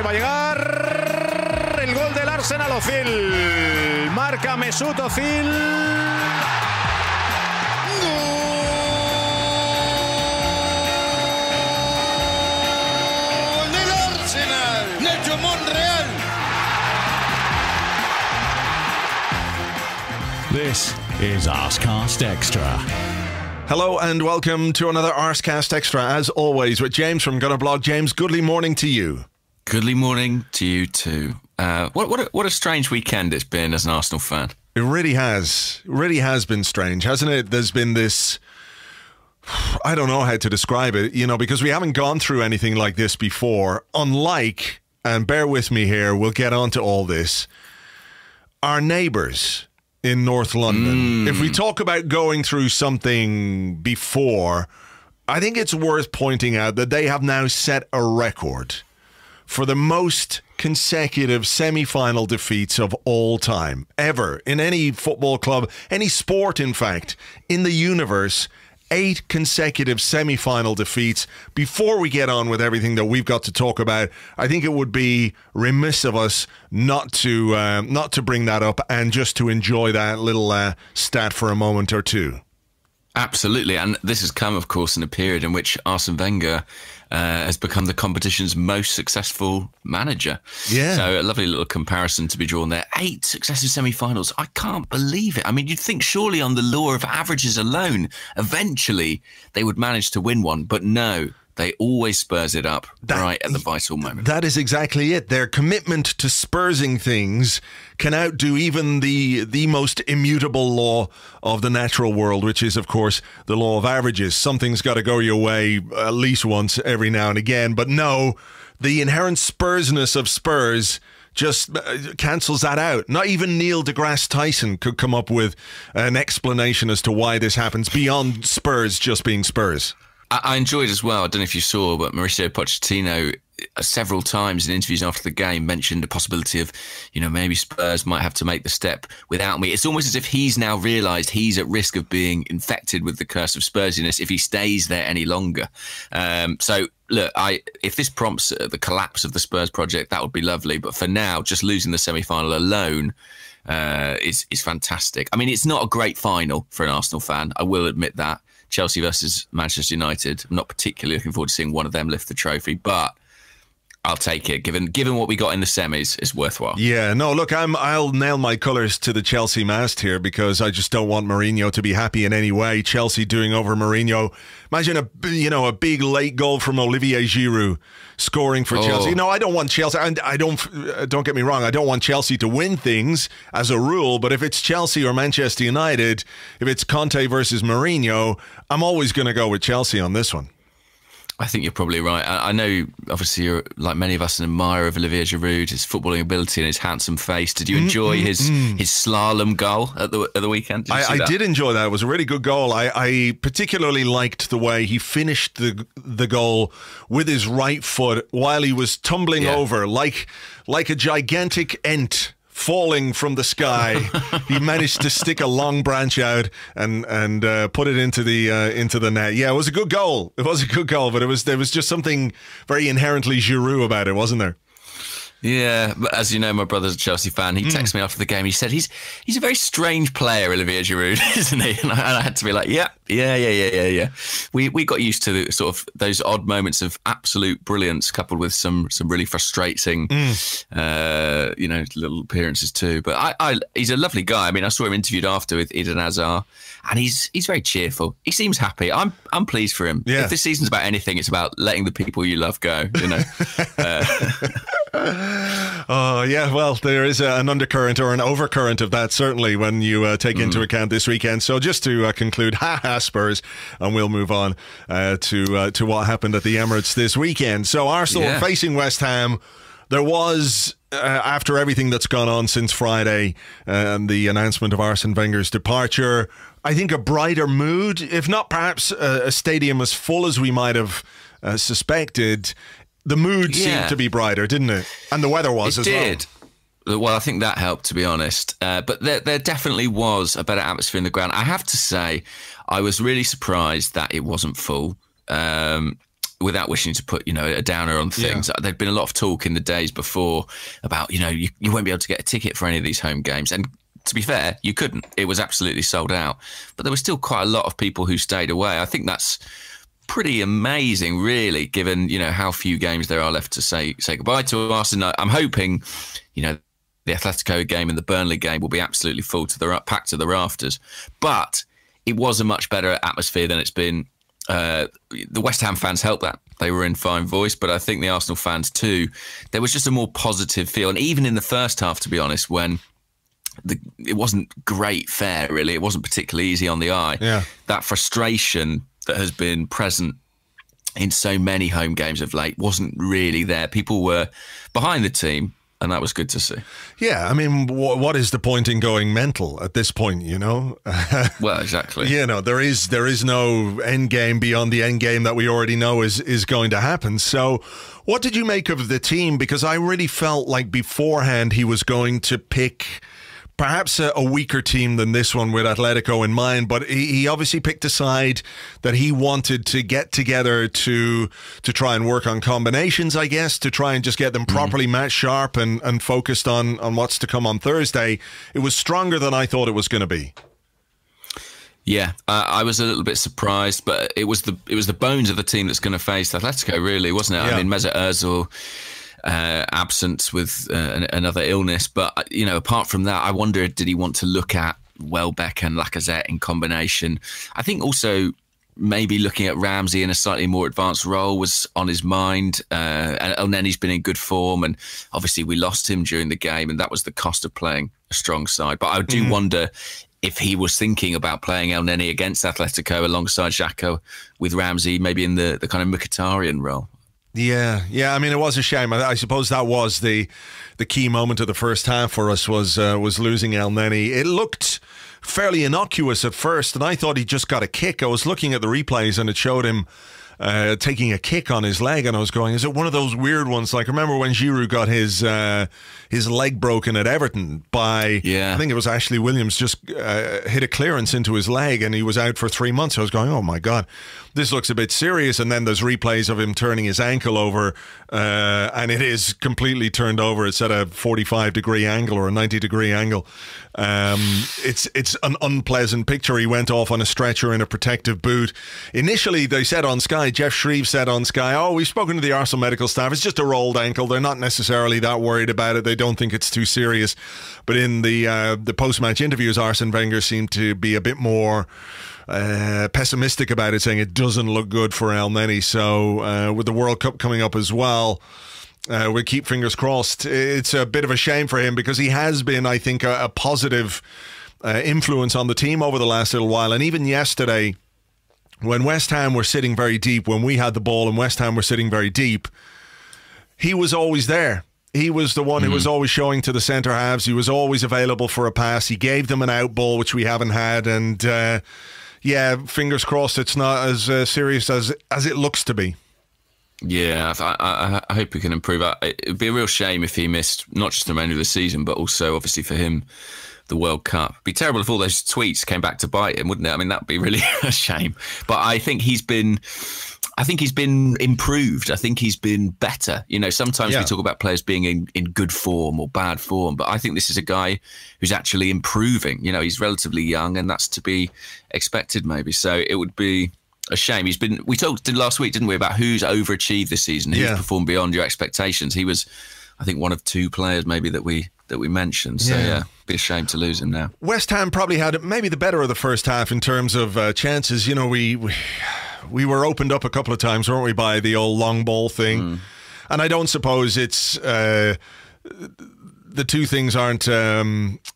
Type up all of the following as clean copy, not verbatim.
Ahí va a llegar el gol del Arsenal. Özil. Marca Mesut Özil. ¡Gol del Arsenal! ¡Nacho Monreal! This is Arsecast Extra. Hello and welcome to another Arsecast Extra, as always, with James from Gunnerblog. James, goodly morning to you. Goodly morning to you too. What a strange weekend it's been as an Arsenal fan. It really has. It really has been strange, hasn't it? There's been this... I don't know how to describe it, because we haven't gone through anything like this before. Unlike, and bear with me here, we'll get on to all this, our neighbours in North London. If we talk about going through something before, I think it's worth pointing out that they have now set a record for the most consecutive semi-final defeats of all time, ever, in any football club, any sport, in fact, in the universe. 8 consecutive semi-final defeats. Before we get on with everything that we've got to talk about, I think it would be remiss of us not to bring that up and just to enjoy that little stat for a moment or two. Absolutely, and this has come, of course, in a period in which Arsene Wenger has become the competition's most successful manager. Yeah. So a lovely little comparison to be drawn there. 8 successive semi-finals. I can't believe it. I mean, you'd think surely on the law of averages alone, eventually they would manage to win one, but no. They always Spurs it up right at the vital moment. That is exactly it. Their commitment to Spursing things can outdo even the most immutable law of the natural world, which is, of course, the law of averages. Something's got to go your way at least once every now and again. But no, the inherent Spursness of Spurs just cancels that out. Not even Neil deGrasse Tyson could come up with an explanation as to why this happens beyond Spurs just being Spurs. I enjoyed as well, I don't know if you saw, but Mauricio Pochettino several times in interviews after the game mentioned the possibility of, maybe Spurs might have to make the step without me. It's almost as if he's now realised he's at risk of being infected with the curse of Spursiness if he stays there any longer. So, look, if this prompts the collapse of the Spurs project, that would be lovely. But for now, just losing the semi-final alone is fantastic. I mean, it's not a great final for an Arsenal fan, I will admit that. Chelsea versus Manchester United. I'm not particularly looking forward to seeing one of them lift the trophy, but I'll take it. Given what we got in the semis, it's worthwhile. Yeah, no, look, I'll nail my colours to the Chelsea mast here because I just don't want Mourinho to be happy in any way. Chelsea doing over Mourinho. Imagine a big late goal from Olivier Giroud scoring for Chelsea. No, I don't want Chelsea. I don't get me wrong. I don't want Chelsea to win things as a rule. But if it's Chelsea or Manchester United, if it's Conte versus Mourinho, I'm always going to go with Chelsea on this one. I think you're probably right. I know, obviously, you're like many of us an admirer of Olivier Giroud, his footballing ability and his handsome face. Did you enjoy his slalom goal at the weekend? I did enjoy that. It was a really good goal. I particularly liked the way he finished the goal with his right foot while he was tumbling over like a gigantic ent falling from the sky. He managed to stick a long branch out and put it into the net. Yeah, it was a good goal. It was a good goal, but there was just something very inherently Giroud about it, wasn't there? Yeah, but as you know, my brother's a Chelsea fan. He texted me after the game. He said he's a very strange player, Olivier Giroud, isn't he? And I had to be like, yeah. We got used to sort of those odd moments of absolute brilliance, coupled with some really frustrating, little appearances too. But he's a lovely guy. I mean, I saw him interviewed after with Eden Hazard, and he's very cheerful. He seems happy. I'm pleased for him. Yeah. If this season's about anything, it's about letting the people you love go. Oh, yeah, well, there is an undercurrent or an overcurrent of that, certainly, when you take into account this weekend. So just to conclude, Spurs, and we'll move on to what happened at the Emirates this weekend. So Arsenal facing West Ham. There was, after everything that's gone on since Friday and the announcement of Arsene Wenger's departure, I think a brighter mood, if not perhaps a stadium as full as we might have suspected. The mood seemed to be brighter, didn't it? And the weather was as well. It did. Well, I think that helped, to be honest. But there definitely was a better atmosphere in the ground. I have to say, I was really surprised that it wasn't full. without wishing to put, a downer on things, there'd been a lot of talk in the days before about, you won't be able to get a ticket for any of these home games. And to be fair, you couldn't. It was absolutely sold out. But there were still quite a lot of people who stayed away. I think that's pretty amazing, really, given, how few games there are left to say goodbye to Arsenal. I'm hoping, the Atletico game and the Burnley game will be absolutely full packed to the rafters. But it was a much better atmosphere than it's been. The West Ham fans helped that. They were in fine voice, but I think the Arsenal fans too, there was just a more positive feel. And even in the first half, to be honest, when it wasn't great fare, really, it wasn't particularly easy on the eye. Yeah. That frustration that has been present in so many home games of late wasn't really there. People were behind the team, and that was good to see. Yeah, I mean, what is the point in going mental at this point, Well, exactly. There is no end game beyond the end game that we already know is going to happen. So what did you make of the team? Because I really felt like beforehand he was going to pick perhaps a weaker team than this one with Atletico in mind, but he obviously picked a side that he wanted to get together to try and work on combinations, I guess, to try and just get them properly match sharp and focused on what's to come on Thursday. It was stronger than I thought it was going to be. Yeah, I was a little bit surprised, but it was the bones of the team that's going to face Atletico, really, wasn't it? Yeah. I mean, Mesut Ozil absent with another illness, but apart from that, I wonder, did he want to look at Welbeck and Lacazette in combination? I think also maybe looking at Ramsey in a slightly more advanced role was on his mind. And Elneny's been in good form, and obviously we lost him during the game, and that was the cost of playing a strong side. But I do wonder if he was thinking about playing Elneny against Atletico alongside Xhaka with Ramsey, maybe in the kind of Mkhitaryan role. Yeah. I mean, it was a shame. I suppose that was the key moment of the first half for us was losing Elneny. It looked fairly innocuous at first, and I thought he just got a kick. I was looking at the replays, and it showed him taking a kick on his leg, and I was going, is it one of those weird ones? Like, I remember when Giroud got his leg broken at Everton by, I think it was Ashley Williams, just hit a clearance into his leg, and he was out for 3 months. I was going, oh my God, this looks a bit serious. And then there's replays of him turning his ankle over, and it is completely turned over. It's at a 45-degree angle or a 90-degree angle. It's an unpleasant picture. He went off on a stretcher in a protective boot. Initially, they said on Sky, Jeff Shreve said on Sky, we've spoken to the Arsenal medical staff. It's just a rolled ankle. They're not necessarily that worried about it. They don't think it's too serious. But in the post-match interviews, Arsene Wenger seemed to be a bit more pessimistic about it, saying it doesn't look good for Elneny. So with the World Cup coming up as well, we'll keep fingers crossed. It's a bit of a shame for him because he has been, I think, a positive influence on the team over the last little while. And even yesterday, when West Ham were sitting very deep, when we had the ball and West Ham were sitting very deep, he was always there. He was the one who was always showing to the centre halves. He was always available for a pass. He gave them an out ball, which we haven't had. And fingers crossed it's not as serious as it looks to be. Yeah, I hope he can improve. It would be a real shame if he missed not just the remainder of the season, but also obviously for him the World Cup. It'd be terrible if all those tweets came back to bite him, wouldn't it? I mean, that'd be really a shame. But I think he's been improved. I think he's been better. Sometimes we talk about players being in good form or bad form, but I think this is a guy who's actually improving. He's relatively young, and that's to be expected maybe. So it would be a shame. We talked last week, didn't we, about who's overachieved this season, who's performed beyond your expectations. He was, I think, one of two players maybe that we mentioned. So be a shame to lose him now. West Ham probably had maybe the better of the first half in terms of chances. We were opened up a couple of times, weren't we, by the old long ball thing. And I don't suppose it's the two things aren't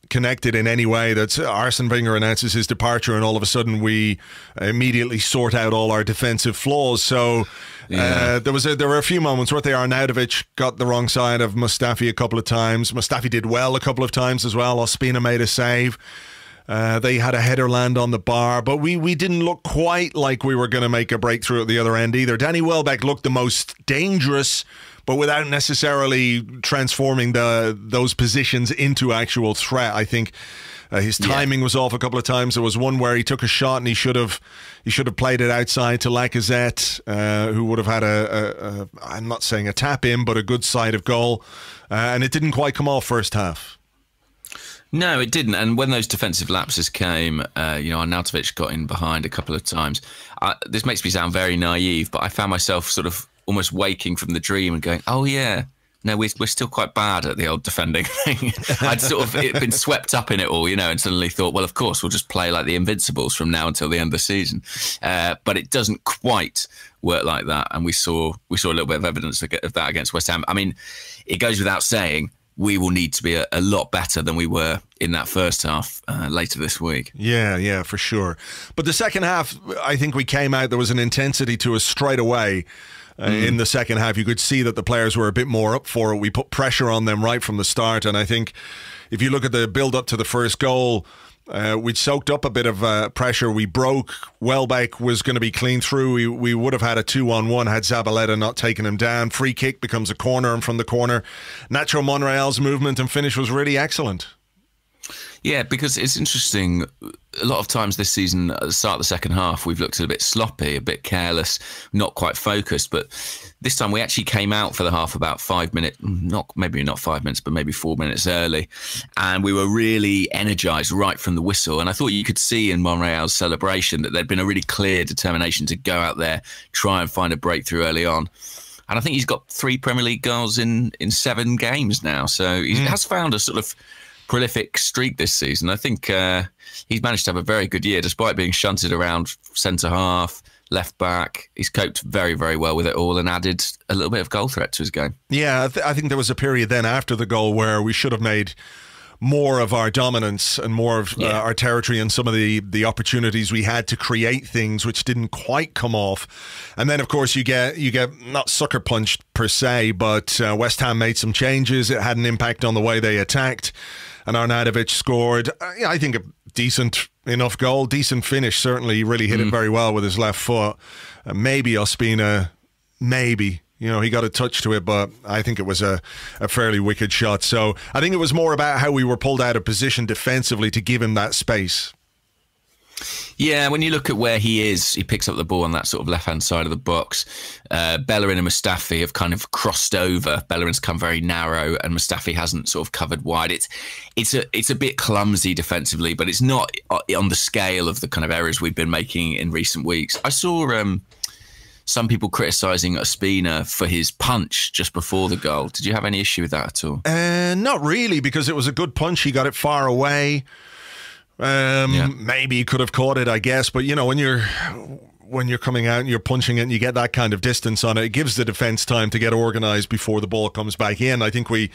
connected in any way. That Arsene Wenger announces his departure, and all of a sudden we immediately sort out all our defensive flaws. So there were a few moments where Arnautovic got the wrong side of Mustafi a couple of times. Mustafi did well a couple of times as well. Ospina made a save. They had a header land on the bar, but we didn't look quite like we were going to make a breakthrough at the other end either. Danny Welbeck looked the most dangerous, but without necessarily transforming those positions into actual threat. I think His timing was off a couple of times. There was one where he took a shot and he should have played it outside to Lacazette, who would have had I'm not saying a tap in, but a good side of goal. And it didn't quite come off first half. No, it didn't. And when those defensive lapses came, Arnautovic got in behind a couple of times. This makes me sound very naive, but I found myself sort of almost waking from the dream and going, oh, yeah. No, we're still quite bad at the old defending thing. I'd sort of been swept up in it all, and suddenly thought, well, of course, we'll just play like the Invincibles from now until the end of the season. But it doesn't quite work like that. And we saw a little bit of evidence of that against West Ham. I mean, it goes without saying, we will need to be a lot better than we were in that first half later this week. Yeah, for sure. But the second half, I think we came out, there was an intensity to us straight away. In the second half, you could see that the players were a bit more up for it. We put pressure on them right from the start. And I think if you look at the build-up to the first goal, we'd soaked up a bit of pressure. We broke. Welbeck was going to be clean through. We would have had a 2-on-1 had Zabaleta not taken him down. Free kick becomes a corner, and from the corner, Nacho Monreal's movement and finish was really excellent. Yeah, because it's interesting. A lot of times this season, at the start of the second half, we've looked a bit sloppy, a bit careless, not quite focused. But this time we actually came out for the half about 5 minutes, maybe not 5 minutes, but maybe 4 minutes early. And we were really energised right from the whistle. And I thought you could see in Monreal's celebration that there'd been a really clear determination to go out there, try and find a breakthrough early on. And I think he's got 3 Premier League goals in 7 games now. So he has found a sort of prolific streak this season. I think he's managed to have a very good year despite being shunted around centre half, left back. He's coped very, very well with it all and added a little bit of goal threat to his game. Yeah, I think there was a period then after the goal where we should have made more of our dominance and more of our territory and some of the opportunities we had to create things which didn't quite come off. And then, of course, you get not sucker punched per se, but West Ham made some changes. It had an impact on the way they attacked. And Arnautovic scored, I think, a decent enough goal, decent finish, certainly. He really hit it very well with his left foot. Maybe Ospina, maybe. He got a touch to it, but I think it was a fairly wicked shot. So I think it was more about how we were pulled out of position defensively to give him that space. Yeah, when you look at where he is, he picks up the ball on that sort of left-hand side of the box. Bellerin and Mustafi have kind of crossed over. Bellerin's come very narrow and Mustafi hasn't sort of covered wide. It's a bit clumsy defensively, but it's not on the scale of the kind of errors we've been making in recent weeks. I saw some people criticising Ospina for his punch just before the goal. Did you have any issue with that at all? Not really, because it was a good punch. He got it far away. Maybe he could have caught it, I guess. But, when you're coming out and you're punching it and you get that kind of distance on it, it gives the defence time to get organised before the ball comes back in. I think we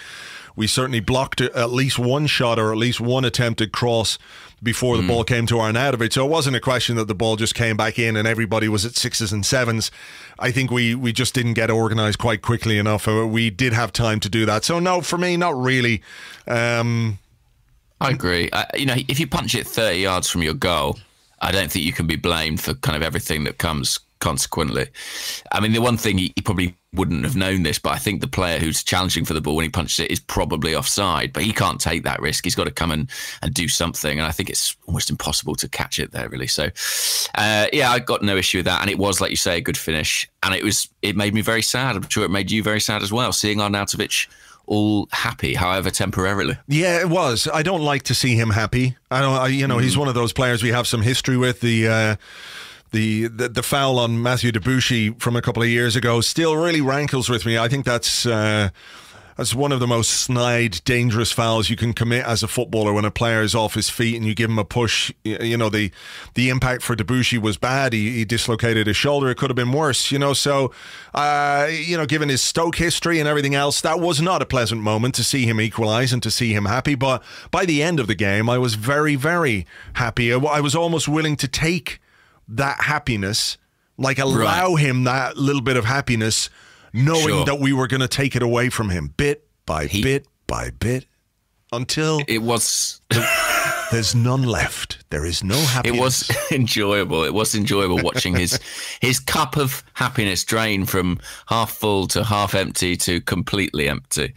certainly blocked at least one shot or at least one attempted cross before the ball came to Arnautovic. So it wasn't a question that the ball just came back in and everybody was at 6s and 7s. I think we just didn't get organised quite quickly enough. We did have time to do that. So no, for me, not really. I agree. If you punch it 30 yards from your goal, I don't think you can be blamed for kind of everything that comes consequently. I mean, the one thing he probably wouldn't have known this, but I think the player who's challenging for the ball when he punches it is probably offside, but he can't take that risk. He's got to come and do something, and I think it's almost impossible to catch it there, really. So, I got no issue with that, and it was, like you say, a good finish, and it made me very sad. I'm sure it made you very sad as well, seeing Arnautovic all happy, however temporarily. Yeah, it was. I don't like to see him happy. He's one of those players we have some history with. The foul on Mathieu Debuchy from a couple of years ago still really rankles with me. I think that's one of the most snide, dangerous fouls you can commit as a footballer when a player is off his feet and you give him a push. The impact for Debuchy was bad. He dislocated his shoulder. It could have been worse, So, given his Stoke history and everything else, that was not a pleasant moment to see him equalise and to see him happy. But by the end of the game, I was very, very happy. I was almost willing to take that happiness, allow him that little bit of happiness, knowing that we were going to take it away from him bit by bit by bit until it was There's none left. There is no happiness. It was enjoyable. It was enjoyable watching his cup of happiness drain from half full to half empty to completely empty.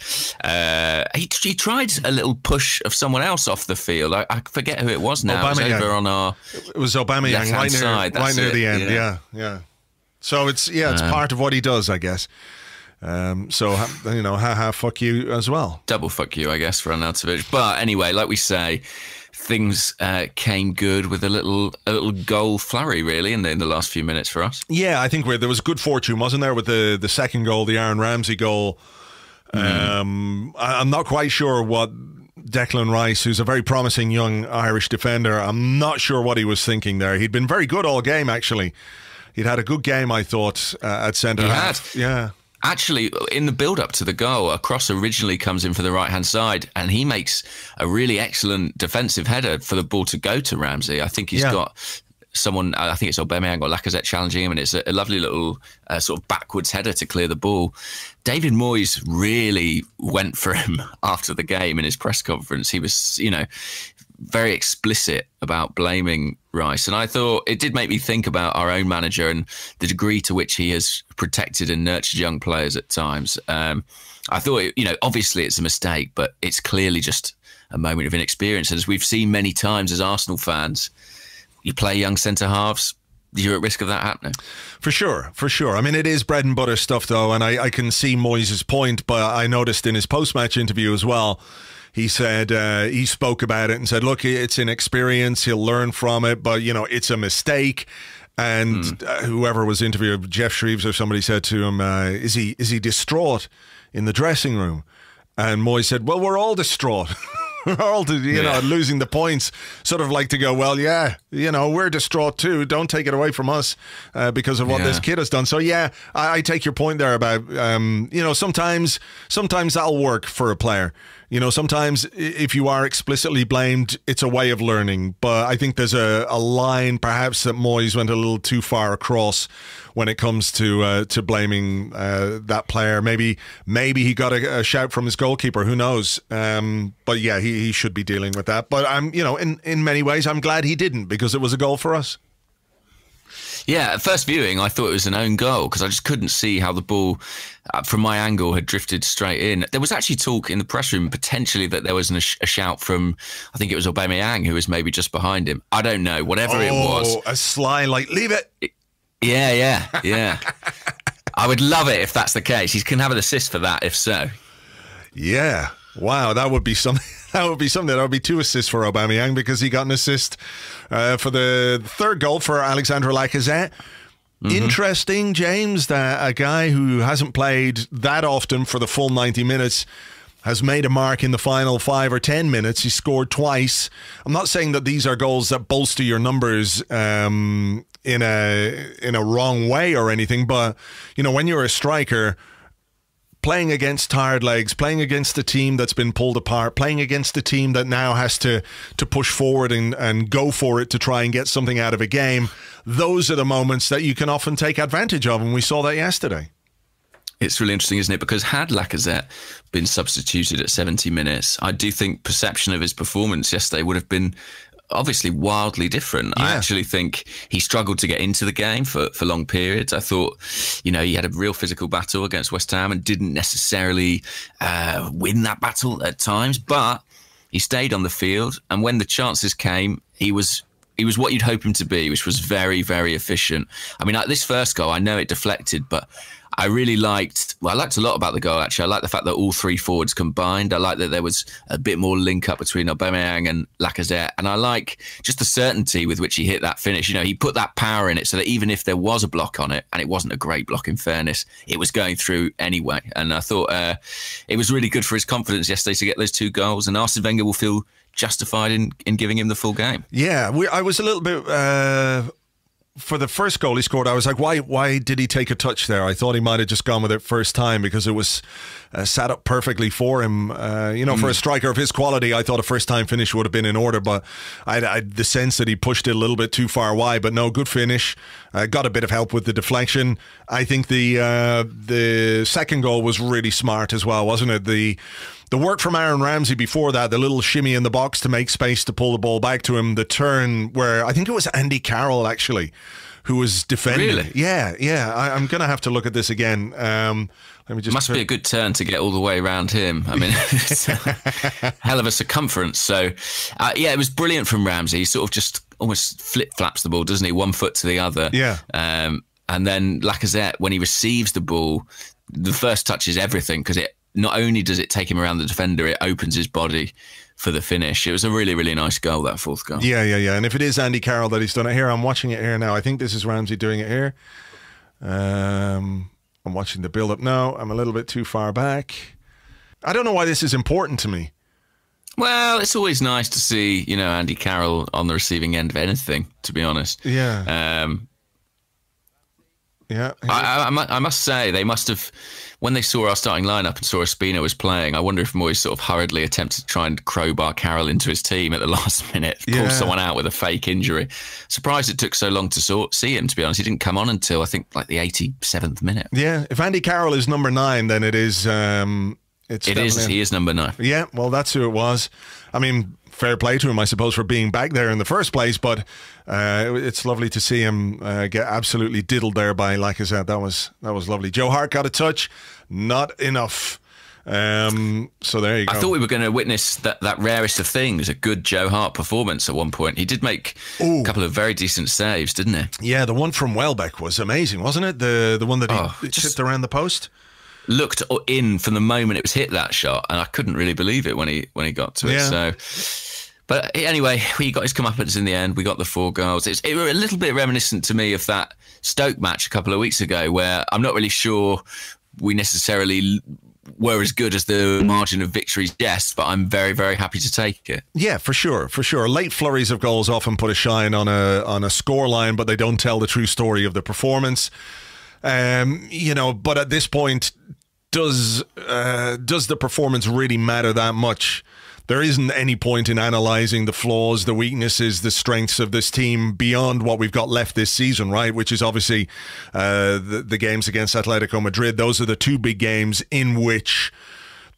He tried a little push of someone else off the field. I forget who it was now. It was over on our It was Aubameyang right near the end. Yeah. So it's part of what he does, I guess. So, fuck you as well. Double fuck you, I guess, for Arnautovic. But anyway, like we say, things came good with a little goal flurry, really, in the last few minutes for us. Yeah, I think there was good fortune, wasn't there, with the second goal, the Aaron Ramsey goal. I'm not quite sure what Declan Rice, who's a very promising young Irish defender, I'm not sure what he was thinking there. He'd been very good all game, actually. He'd had a good game, I thought, at centre half. Yeah. Actually, in the build-up to the goal, a cross originally comes in for the right-hand side, and he makes a really excellent defensive header for the ball to go to Ramsey. I think he's got someone, I think it's Aubameyang or Lacazette challenging him, and it's a lovely little sort of backwards header to clear the ball. David Moyes really went for him after the game in his press conference. He was, very explicit about blaming Rice. And I thought it did make me think about our own manager and the degree to which he has protected and nurtured young players at times. I thought, obviously it's a mistake, but it's clearly just a moment of inexperience. And as we've seen many times as Arsenal fans, you play young centre-halves, you're at risk of that happening. For sure. I mean, it is bread and butter stuff, though, and I can see Moyes' point, but I noticed in his post-match interview as well, he said, he spoke about it and said, look, it's inexperience, he'll learn from it, but, it's a mistake. And whoever was interviewed, Jeff Shreves or somebody said to him, is he distraught in the dressing room? And Moyes said, well, we're all distraught. We're all, losing the points. Sort of like to go, well, we're distraught too. Don't take it away from us because of what this kid has done. So, I take your point there about, sometimes that'll work for a player. Sometimes if you are explicitly blamed, it's a way of learning. But I think there's a line perhaps that Moyes went a little too far across when it comes to blaming that player. Maybe he got a shout from his goalkeeper. Who knows? But yeah, he should be dealing with that. But I'm, in many ways, I'm glad he didn't, because it was a goal for us. Yeah, at first viewing, I thought it was an own goal because I just couldn't see how the ball, from my angle, had drifted straight in. There was actually talk in the press room potentially that there was a shout from, I think it was Aubameyang, who was maybe just behind him. I don't know, whatever it was. A sly, leave it. Yeah. I would love it if that's the case. He can have an assist for that, if so. Yeah. Wow, that would be something. That would be something. That would be 2 assists for Aubameyang, because he got an assist for the third goal for Alexandre Lacazette. Interesting, James, that a guy who hasn't played that often for the full 90 minutes has made a mark in the final 5 or 10 minutes. He scored twice. I'm not saying that these are goals that bolster your numbers in a wrong way or anything, but when you're a striker, playing against tired legs, playing against a team that's been pulled apart, playing against a team that now has to push forward and go for it to try and get something out of a game, those are the moments that you can often take advantage of, and we saw that yesterday. It's really interesting, isn't it? Because had Lacazette been substituted at 70 minutes, I do think perception of his performance yesterday would have been obviously wildly different. Yeah. I actually think he struggled to get into the game for long periods. I thought, he had a real physical battle against West Ham and didn't necessarily win that battle at times, but he stayed on the field. And when the chances came, he was what you'd hope him to be, which was very, very efficient. I mean, like this first goal, I know it deflected, but I really liked a lot about the goal, actually. I like the fact that all 3 forwards combined. I like that there was a bit more link up between Aubameyang and Lacazette. And I like just the certainty with which he hit that finish. He put that power in it so that even if there was a block on it, and it wasn't a great block in fairness, it was going through anyway. And I thought it was really good for his confidence yesterday to get those 2 goals. And Arsene Wenger will feel justified in giving him the full game. Yeah, I was a little bit... for the first goal he scored, I was like, why did he take a touch there? I thought he might have just gone with it first time, because it was set up perfectly for him. For a striker of his quality, I thought a first-time finish would have been in order, but I had the sense that he pushed it a little bit too far wide. But no, good finish. Got a bit of help with the deflection. I think the second goal was really smart as well, wasn't it? The The work from Aaron Ramsey before that, the little shimmy in the box to make space to pull the ball back to him, the turn where I think it was Andy Carroll actually who was defending. Really? Yeah. I'm going to have to look at this again. Let me just. Must be a good turn to get all the way around him. I mean, it's a hell of a circumference. So, it was brilliant from Ramsey. He sort of just almost flip-flaps the ball, doesn't he? One foot to the other. Yeah. And then Lacazette, when he receives the ball, the first touch is everything, because it not only does it take him around the defender, it opens his body for the finish. It was a really, really nice goal, that fourth goal. Yeah. And if it is Andy Carroll that he's done it here, I'm watching it here now. I think this is Ramsey doing it here. I'm watching the build-up now. I'm a little bit too far back. I don't know why this is important to me. Well, it's always nice to see, Andy Carroll on the receiving end of anything, to be honest. Yeah. I must say, they must have, when they saw our starting lineup and saw Ospina was playing, I wonder if Moyes sort of hurriedly attempted to try and crowbar Carroll into his team at the last minute, pull someone out with a fake injury. Surprised it took so long to see him, to be honest. He didn't come on until, I think, like the 87th minute. Yeah, if Andy Carroll is number 9, then it is... He is number 9. Yeah, well, that's who it was. I mean, fair play to him, I suppose, for being back there in the first place, but it's lovely to see him get absolutely diddled there by Lacazette. That was lovely. Joe Hart got a touch, not enough. So there you go. I thought we were going to witness that rarest of things, a good Joe Hart performance at one point. He did make a couple of very decent saves, didn't he? Yeah, the one from Welbeck was amazing, wasn't it? The one that he chipped around the post? Looked in from the moment it was hit, that shot, and I couldn't really believe it when he got to it. So, but anyway, he got his comeuppance in the end. We got the 4 goals. It were a little bit reminiscent to me of that Stoke match a couple of weeks ago, where I'm not really sure we necessarily were as good as the margin of victory suggests, but I'm very, very happy to take it. Yeah, for sure. Late flurries of goals often put a shine on a scoreline, but they don't tell the true story of the performance. But at this point, does the performance really matter that much? There isn't any point in analysing the flaws, the weaknesses, the strengths of this team beyond what we've got left this season, right? Which is obviously the games against Atletico Madrid. Those are the 2 big games in which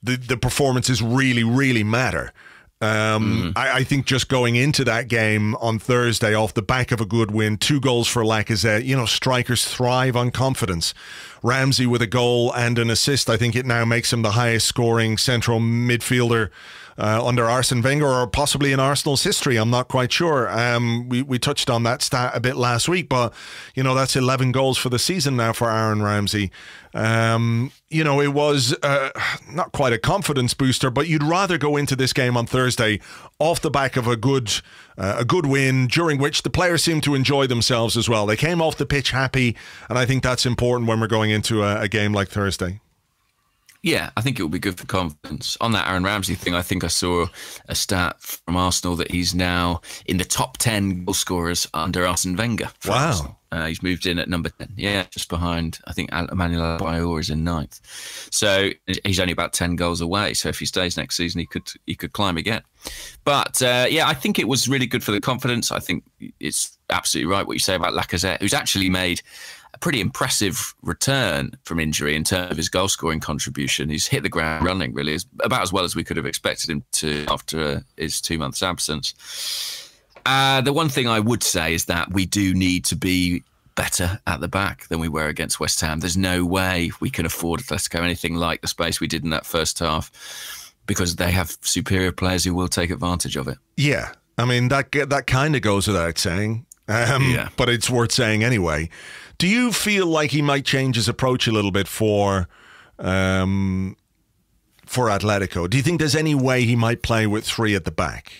the performances really, really matter. I think just going into that game on Thursday off the back of a good win, 2 goals for Lacazette, strikers thrive on confidence. Ramsey with a goal and an assist, I think it now makes him the highest scoring central midfielder under Arsene Wenger, or possibly in Arsenal's history. I'm not quite sure. We touched on that stat a bit last week, but that's 11 goals for the season now for Aaron Ramsey. It was not quite a confidence booster, but you'd rather go into this game on Thursday off the back of a good win, during which the players seemed to enjoy themselves as well. They came off the pitch happy, and I think that's important when we're going into a game like Thursday. Yeah, I think it will be good for confidence. On that Aaron Ramsey thing, I think I saw a stat from Arsenal that he's now in the top 10 goal scorers under Arsene Wenger. Wow. He's moved in at number 10. Yeah, just behind, I think Emmanuel Adebayor is in 9th. So he's only about 10 goals away. So if he stays next season, he could climb again. But I think it was really good for the confidence. I think it's absolutely right what you say about Lacazette, who's actually made a pretty impressive return from injury in terms of his goal scoring contribution. He's hit the ground running, really, about as well as we could have expected him to after his 2 months absence. The one thing I would say is that we do need to be better at the back than we were against West Ham. There's no way we can afford Atletico anything like the space we did in that first half, because they have superior players who will take advantage of it. Yeah, I mean, that kind of goes without saying, but it's worth saying anyway. Do you feel like he might change his approach a little bit for Atletico? Do you think there's any way he might play with 3 at the back?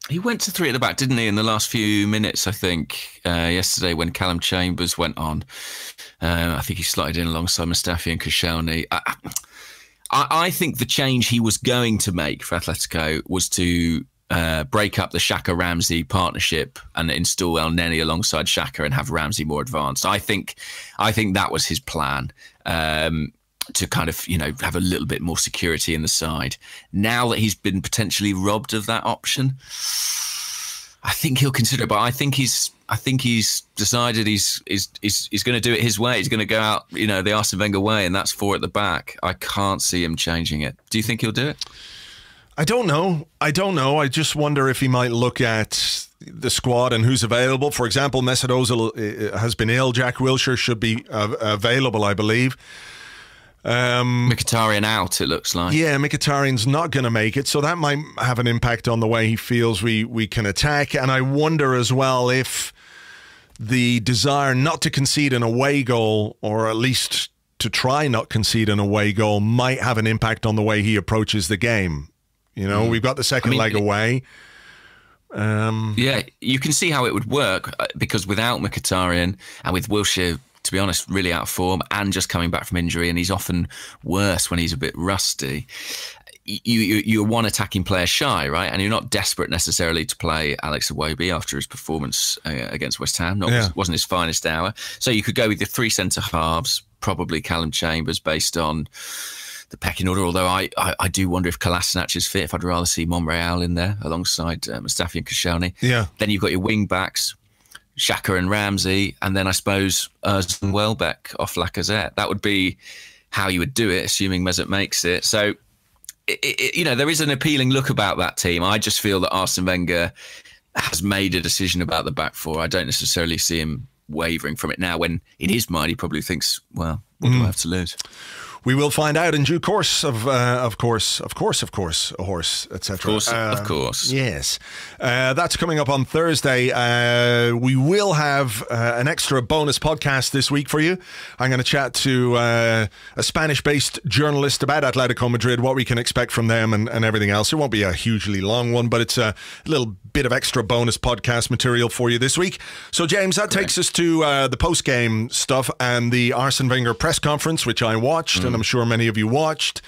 He went to 3 at the back, didn't he, in the last few minutes, I think, yesterday when Callum Chambers went on. I think he slotted in alongside Mustafi and Koscielny. I think the change he was going to make for Atletico was to break up the Xhaka-Ramsey partnership and install El Neni alongside Xhaka and have Ramsey more advanced. I think that was his plan. To kind of, have a little bit more security in the side. Now that he's been potentially robbed of that option, I think he'll consider it. But I think he's I think he's decided he's going to do it his way. He's going to go out, the Arsene Wenger way, and that's 4 at the back. I can't see him changing it. Do you think he'll do it? I don't know. I just wonder if he might look at the squad and who's available. For example, Mesut Ozil has been ill. Jack Wilshere should be available, I believe. Mkhitaryan out, it looks like. Yeah, Mkhitaryan's not going to make it, so that might have an impact on the way he feels we can attack. And I wonder as well if the desire not to concede an away goal, or at least to try not concede an away goal, might have an impact on the way he approaches the game. We've got the second leg away. Yeah, you can see how it would work, because without Mkhitaryan and with Wilshere, to be honest, really out of form and just coming back from injury, and he's often worse when he's a bit rusty, you're one attacking player shy, right? And you're not desperate necessarily to play Alex Iwobi after his performance against West Ham. Wasn't his finest hour. So you could go with the 3 centre-halves, probably Callum Chambers, based on the pecking order, although I do wonder if Kolasinac is fit. If I'd rather see Monreal in there alongside Mustafi and Koscielny. Yeah. Then you've got your wing-backs, Xhaka and Ramsey, and then I suppose Ozil and Welbeck off Lacazette. That would be how you would do it, assuming Mesut makes it. So, there is an appealing look about that team. I just feel that Arsene Wenger has made a decision about the back 4. I don't necessarily see him wavering from it now, when in his mind he probably thinks, well, what do I have to lose? We will find out in due course. Of course, a horse, etc. Of course. Yes, that's coming up on Thursday. We will have an extra bonus podcast this week for you. I'm going to chat to a Spanish-based journalist about Atletico Madrid, what we can expect from them, and everything else. It won't be a hugely long one, but it's a little bit of extra bonus podcast material for you this week. So, James, that takes us to the post-game stuff and the Arsene Wenger press conference, which I watched, and I'm sure many of you watched.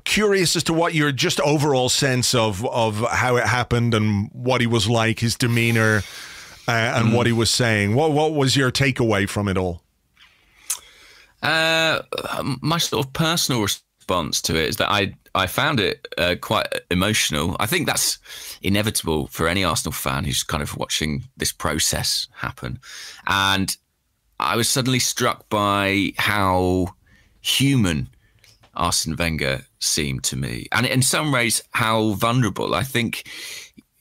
Curious as to what your just overall sense of how it happened and what he was like, his demeanor, and what he was saying. What was your takeaway from it all? My sort of personal response to it is that I found it quite emotional. I think that's inevitable for any Arsenal fan who's kind of watching this process happen. And I was suddenly struck by how human Arsene Wenger seemed to me, and in some ways how vulnerable. I think,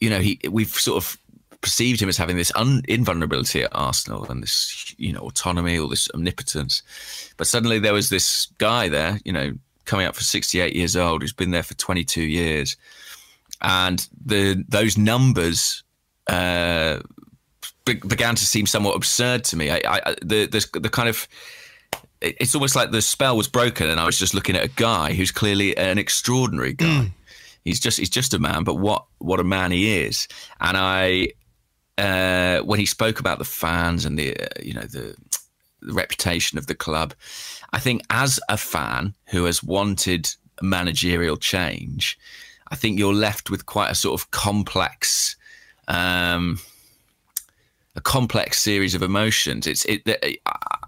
we've sort of perceived him as having this invulnerability at Arsenal and this, autonomy or this omnipotence. But suddenly there was this guy there, coming up for 68 years old, who's been there for 22 years, and those numbers began to seem somewhat absurd to me. The kind of, it's almost like the spell was broken, and I was just looking at a guy who's clearly an extraordinary guy. He's just a man, but what a man he is. And when he spoke about the fans and the reputation of the club, I think as a fan who has wanted managerial change, I think you're left with quite a sort of complex. A complex series of emotions. I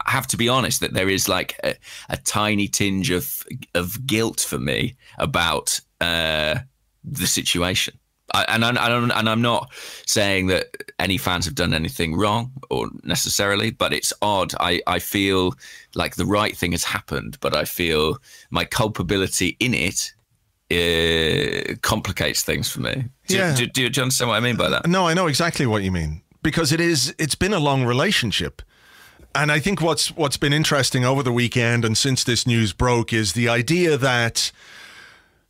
have to be honest that there is like a tiny tinge of guilt for me about the situation. And I'm not saying that any fans have done anything wrong or necessarily, but it's odd. I feel like the right thing has happened, but I feel my culpability in it complicates things for me. Do you understand what I mean by that? No, I know exactly what you mean. Because it's been a long relationship. And I think what's been interesting over the weekend and since this news broke is the idea that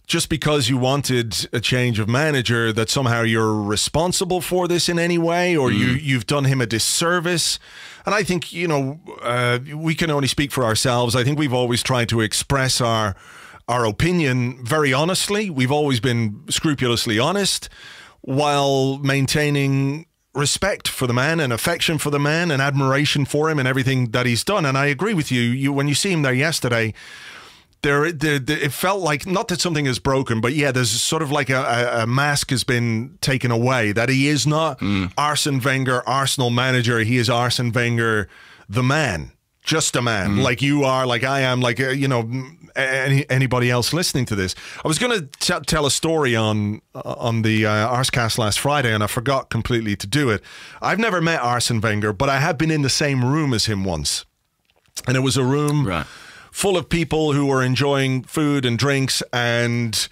just because you wanted a change of manager, that somehow you're responsible for this in any way, or you've done him a disservice. And I think, we can only speak for ourselves. I think we've always tried to express our opinion very honestly. We've always been scrupulously honest while maintaining respect for the man and affection for the man and admiration for him and everything that he's done. And I agree with you. When you see him there yesterday, it felt like, not that something is broken, but there's sort of like a mask has been taken away, that he is not Arsene Wenger, Arsenal manager. He is Arsene Wenger, the man. just a man, like you are, like I am, like, anybody else listening to this. I was going to tell a story on the Arsecast last Friday, and I forgot completely to do it. I've never met Arsene Wenger, but I have been in the same room as him once. And it was a room full of people who were enjoying food and drinks, and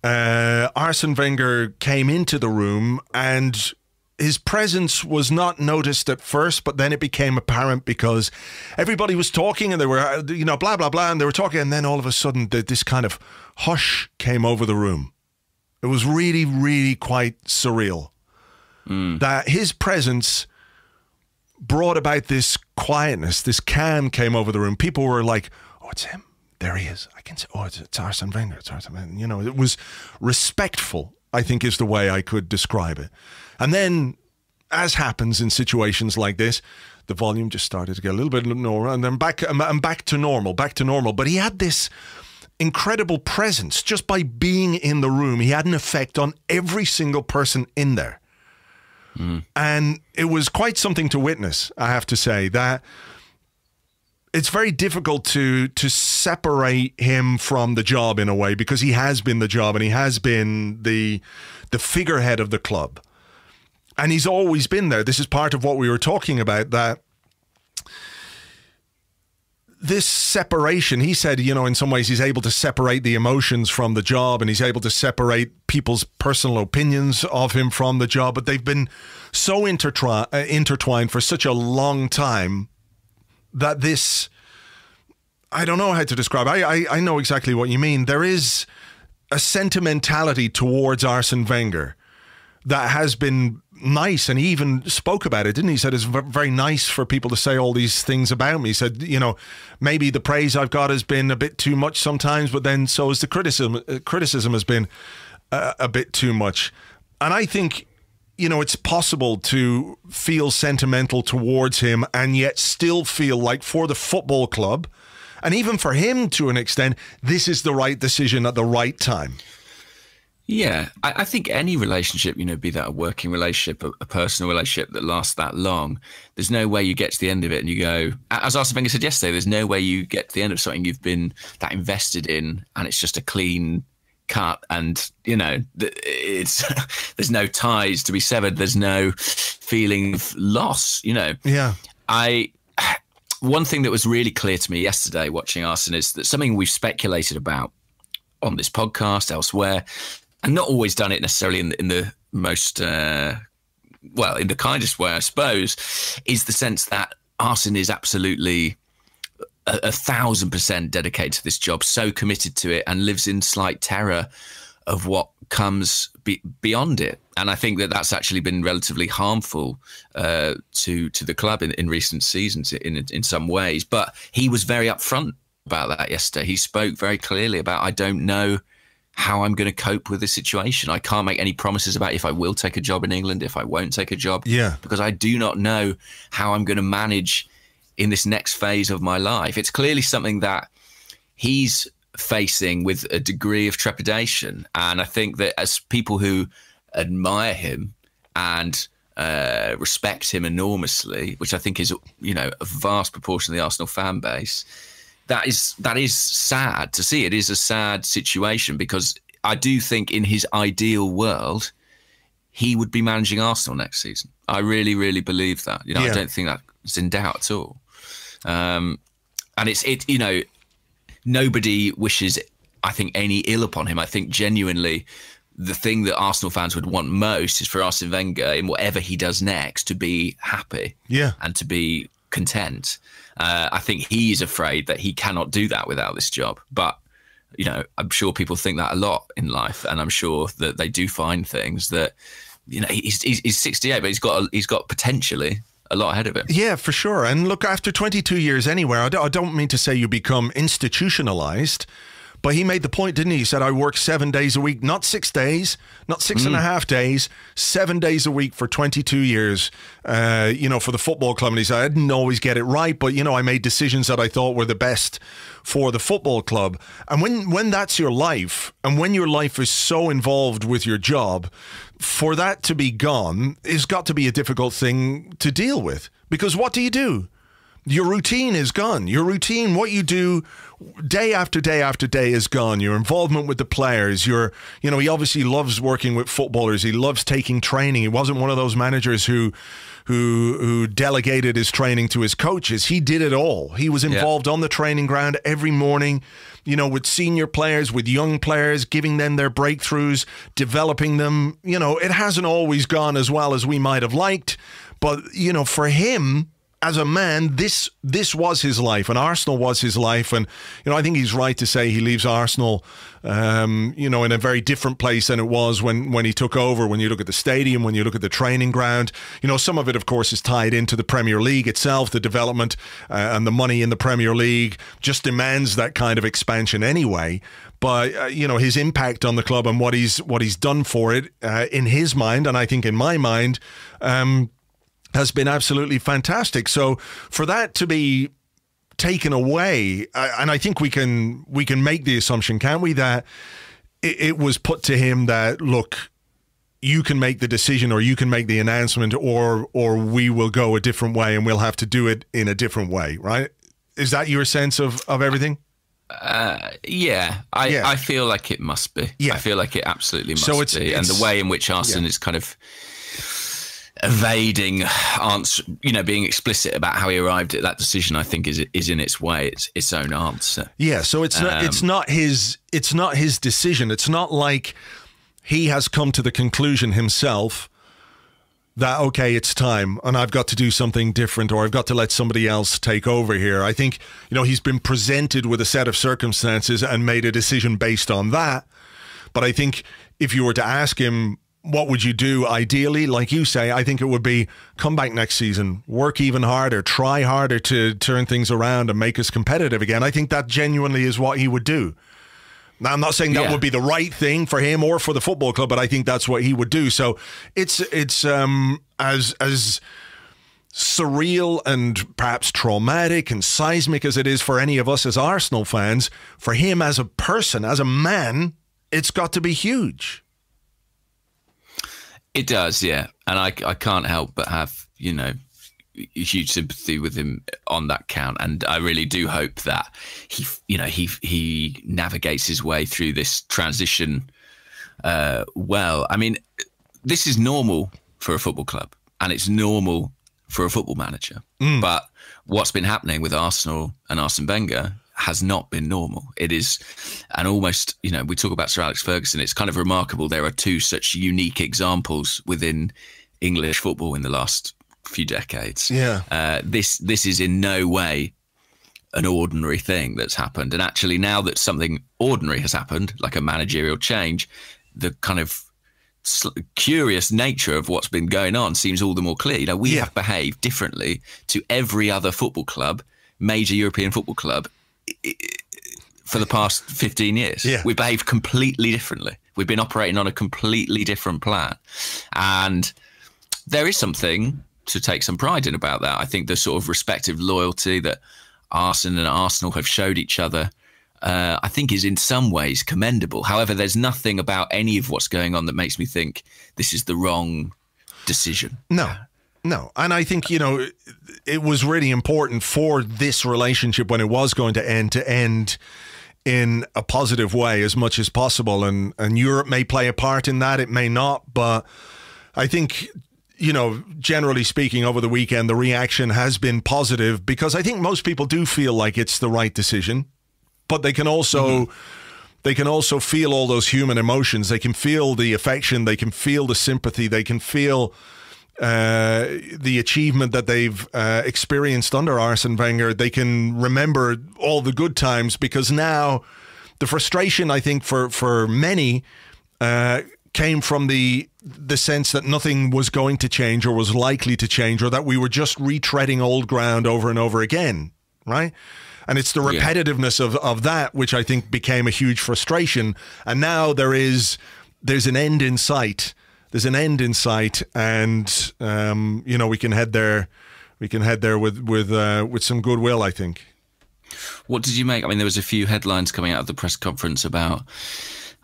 Arsene Wenger came into the room, and his presence was not noticed at first, but then it became apparent because everybody was talking and they were, blah, blah, blah, and they were talking, and then all of a sudden this kind of hush came over the room. It was really, really quite surreal. That his presence brought about this quietness, this calm came over the room. People were like, oh, it's him. There he is. I can say, oh, it's Arsene Wenger. It's Arsene Wenger. It was respectful, I think is the way I could describe it. And then, as happens in situations like this, the volume just started to get a little bit lower, and then back to normal. But he had this incredible presence just by being in the room. He had an effect on every single person in there. And it was quite something to witness, I have to say, that it's very difficult to separate him from the job in a way, because he has been the job and he has been the figurehead of the club. And he's always been there. This is part of what we were talking about, that this separation, he said, in some ways he's able to separate the emotions from the job, and he's able to separate people's personal opinions of him from the job. But they've been so intertwined for such a long time that this, I don't know how to describe it. I know exactly what you mean. There is a sentimentality towards Arsene Wenger that has been nice, and he even spoke about it, didn't he? He said it's very nice for people to say all these things about me. He said, maybe the praise I've got has been a bit too much sometimes, but then so has the criticism. Criticism has been a bit too much. And I think, it's possible to feel sentimental towards him and yet still feel like, for the football club, and even for him to an extent, this is the right decision at the right time. Yeah, I think any relationship, be that a working relationship, a personal relationship that lasts that long, there's no way you get to the end of it and you go, as Arsene Wenger said yesterday, there's no way you get to the end of something you've been that invested in and it's just a clean cut, and, it's there's no ties to be severed. There's no feeling of loss, Yeah. One thing that was really clear to me yesterday watching Arsene is that something we've speculated about on this podcast, elsewhere, and not always done it necessarily in the most, in the kindest way, I suppose, is the sense that Arsene is absolutely 1,000% dedicated to this job, so committed to it, and lives in slight terror of what comes beyond it. And I think that that's actually been relatively harmful to the club in recent seasons in some ways. But he was very upfront about that yesterday. He spoke very clearly about, I don't know how I'm going to cope with this situation. I can't make any promises about if I will take a job in England, if I won't take a job, because I do not know how I'm going to manage in this next phase of my life. It's clearly something that he's facing with a degree of trepidation. And I think that as people who admire him and respect him enormously, which I think is, a vast proportion of the Arsenal fan base, that is sad to see. It is a sad situation, because I do think in his ideal world, he would be managing Arsenal next season. I really, really believe that. I don't think that's in doubt at all. And nobody wishes, I think, any ill upon him. I think genuinely the thing that Arsenal fans would want most is for Arsene Wenger, in whatever he does next, to be happy and to be content. I think he's afraid that he cannot do that without this job. But, I'm sure people think that a lot in life, and I'm sure that they do find things that, he's 68, but he's got potentially a lot ahead of it. Yeah, for sure. And look, after 22 years anywhere, I don't mean to say you become institutionalized, but he made the point, didn't he? He said, I work 7 days a week, not 6 days, not 6.5 days, 7 days a week for 22 years, for the football club. And he said, I didn't always get it right, but, I made decisions that I thought were the best for the football club. And when that's your life, and when your life is so involved with your job, for that to be gone has got to be a difficult thing to deal with. Because what do you do? your routine is gone. Your routine, what you do day after day after day is gone. Your involvement with the players, he obviously loves working with footballers. He loves taking training. He wasn't one of those managers who delegated his training to his coaches. He did it all. He was involved on the training ground every morning, with senior players, with young players, giving them their breakthroughs, developing them. It hasn't always gone as well as we might have liked, but, for him, as a man, this was his life, and Arsenal was his life. And, I think he's right to say he leaves Arsenal, in a very different place than it was when he took over. When you look at the stadium, when you look at the training ground, some of it, of course, is tied into the Premier League itself. The development and the money in the Premier League just demands that kind of expansion anyway. But, his impact on the club and what he's done for it, in his mind, and I think in my mind, has been absolutely fantastic. So for that to be taken away, and I think we can make the assumption, can't we, that it was put to him that, look, you can make the decision or you can make the announcement or we will go a different way and we'll have to do it in a different way, right? Is that your sense of everything? I feel like it must be. Yeah. I feel like it absolutely must be. And the way in which Arsene is kind of evading answer, being explicit about how he arrived at that decision, I think is in its way its own answer. Yeah, so it's not his decision. It's not like he has come to the conclusion himself that, okay, it's time and I've got to do something different or I've got to let somebody else take over here. I think, he's been presented with a set of circumstances and made a decision based on that. But I think if you were to ask him, what would you do ideally? Like you say, I think it would be come back next season, work even harder, try harder to turn things around and make us competitive again. I think that genuinely is what he would do. Now, I'm not saying that would be the right thing for him or for the football club, but I think that's what he would do. So it's as surreal and perhaps traumatic and seismic as it is for any of us as Arsenal fans, for him as a person, as a man, it's got to be huge. It does, yeah. And I can't help but have, huge sympathy with him on that count. And I really do hope that he navigates his way through this transition well. I mean, this is normal for a football club and it's normal for a football manager. But what's been happening with Arsenal and Arsene Wenger has not been normal. It is, and almost, we talk about Sir Alex Ferguson, it's kind of remarkable. There are two such unique examples within English football in the last few decades. Yeah. This is in no way an ordinary thing that's happened. And actually now that something ordinary has happened, like a managerial change, the kind of curious nature of what's been going on seems all the more clear. We have behaved differently to every other football club, major European football club, for the past 15 years. We behaved completely differently. We've been operating on a completely different plan. And there is something to take some pride in about that. I think the sort of respective loyalty that Arsene and Arsenal have showed each other, I think is in some ways commendable. However, there's nothing about any of what's going on that makes me think this is the wrong decision. No. And I think, it was really important for this relationship when it was going to end in a positive way as much as possible. And Europe may play a part in that. It may not. But I think, generally speaking, over the weekend, the reaction has been positive because I think most people do feel like it's the right decision. But they can also feel all those human emotions. They can feel the affection. They can feel the sympathy. They can feel the achievement that they've experienced under Arsene Wenger. They can remember all the good times because now the frustration, I think, for many came from the sense that nothing was going to change or was likely to change or that we were just retreading old ground over and over again, right? And it's the repetitiveness of that which I think became a huge frustration. And now there's an end in sight. There's an end in sight, and we can head there. We can head there with some goodwill, I think. What did you make? I mean, there was a few headlines coming out of the press conference about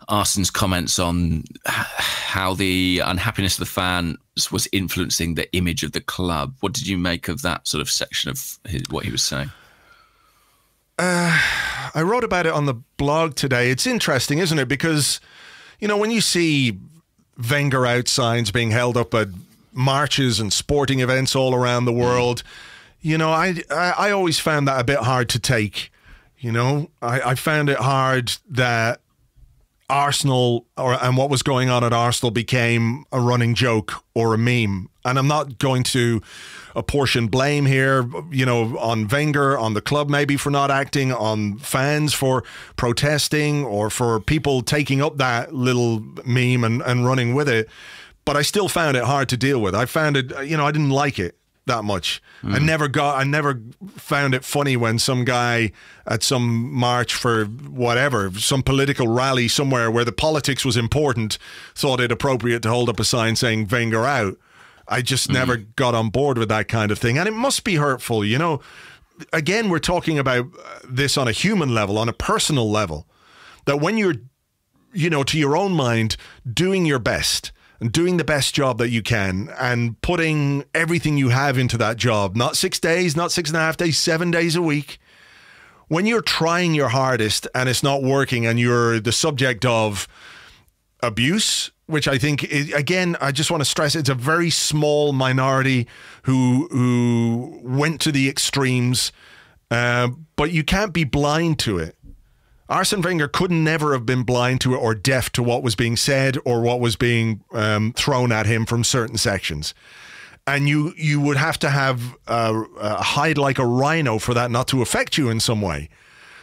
Arsene's comments on how the unhappiness of the fans was influencing the image of the club. What did you make of that sort of section of what he was saying? I wrote about it on the blog today. It's interesting, isn't it? Because, when you see Wenger out signs being held up at marches and sporting events all around the world, I always found that a bit hard to take. I found it hard that Arsenal and what was going on at Arsenal became a running joke or a meme. And I'm not going to apportion blame here, on Wenger, on the club maybe for not acting, on fans for protesting, or for people taking up that little meme and running with it. But I still found it hard to deal with. I found it, I didn't like it that much. I never found it funny when some guy at some march for whatever, some political rally somewhere where the politics was important, thought it appropriate to hold up a sign saying Wenger out. I just never got on board with that kind of thing. And it must be hurtful, Again, we're talking about this on a human level, on a personal level, that when you're, to your own mind, doing your best, and doing the best job that you can and putting everything you have into that job, not 6 days, not 6.5 days, 7 days a week. When you're trying your hardest and it's not working and you're the subject of abuse, which I think, again, I just want to stress, it's a very small minority who went to the extremes, but you can't be blind to it. Arsene Wenger could never have been blind to it or deaf to what was being said or what was being thrown at him from certain sections. And you would have to have hide like a rhino for that not to affect you in some way.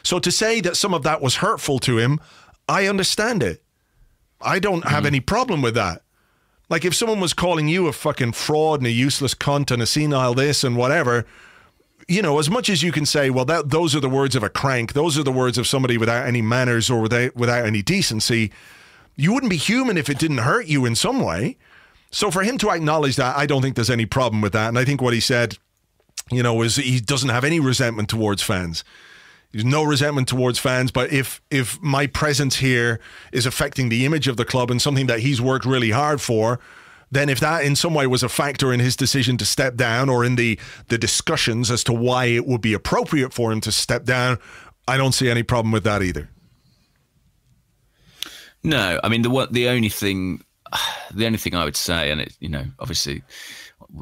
So to say that some of that was hurtful to him, I understand it. I don't have any problem with that. Like if someone was calling you a fucking fraud and a useless cunt and a senile this and whatever, as much as you can say, well, those are the words of a crank, those are the words of somebody without any manners or without any decency, you wouldn't be human if it didn't hurt you in some way. So for him to acknowledge that, I don't think there's any problem with that. And I think what he said, is he doesn't have any resentment towards fans. There's no resentment towards fans, but if my presence here is affecting the image of the club and something that he's worked really hard for, then if that in some way was a factor in his decision to step down or in the discussions as to why it would be appropriate for him to step down, I don't see any problem with that either. No, I mean, the only thing I would say, and it, obviously,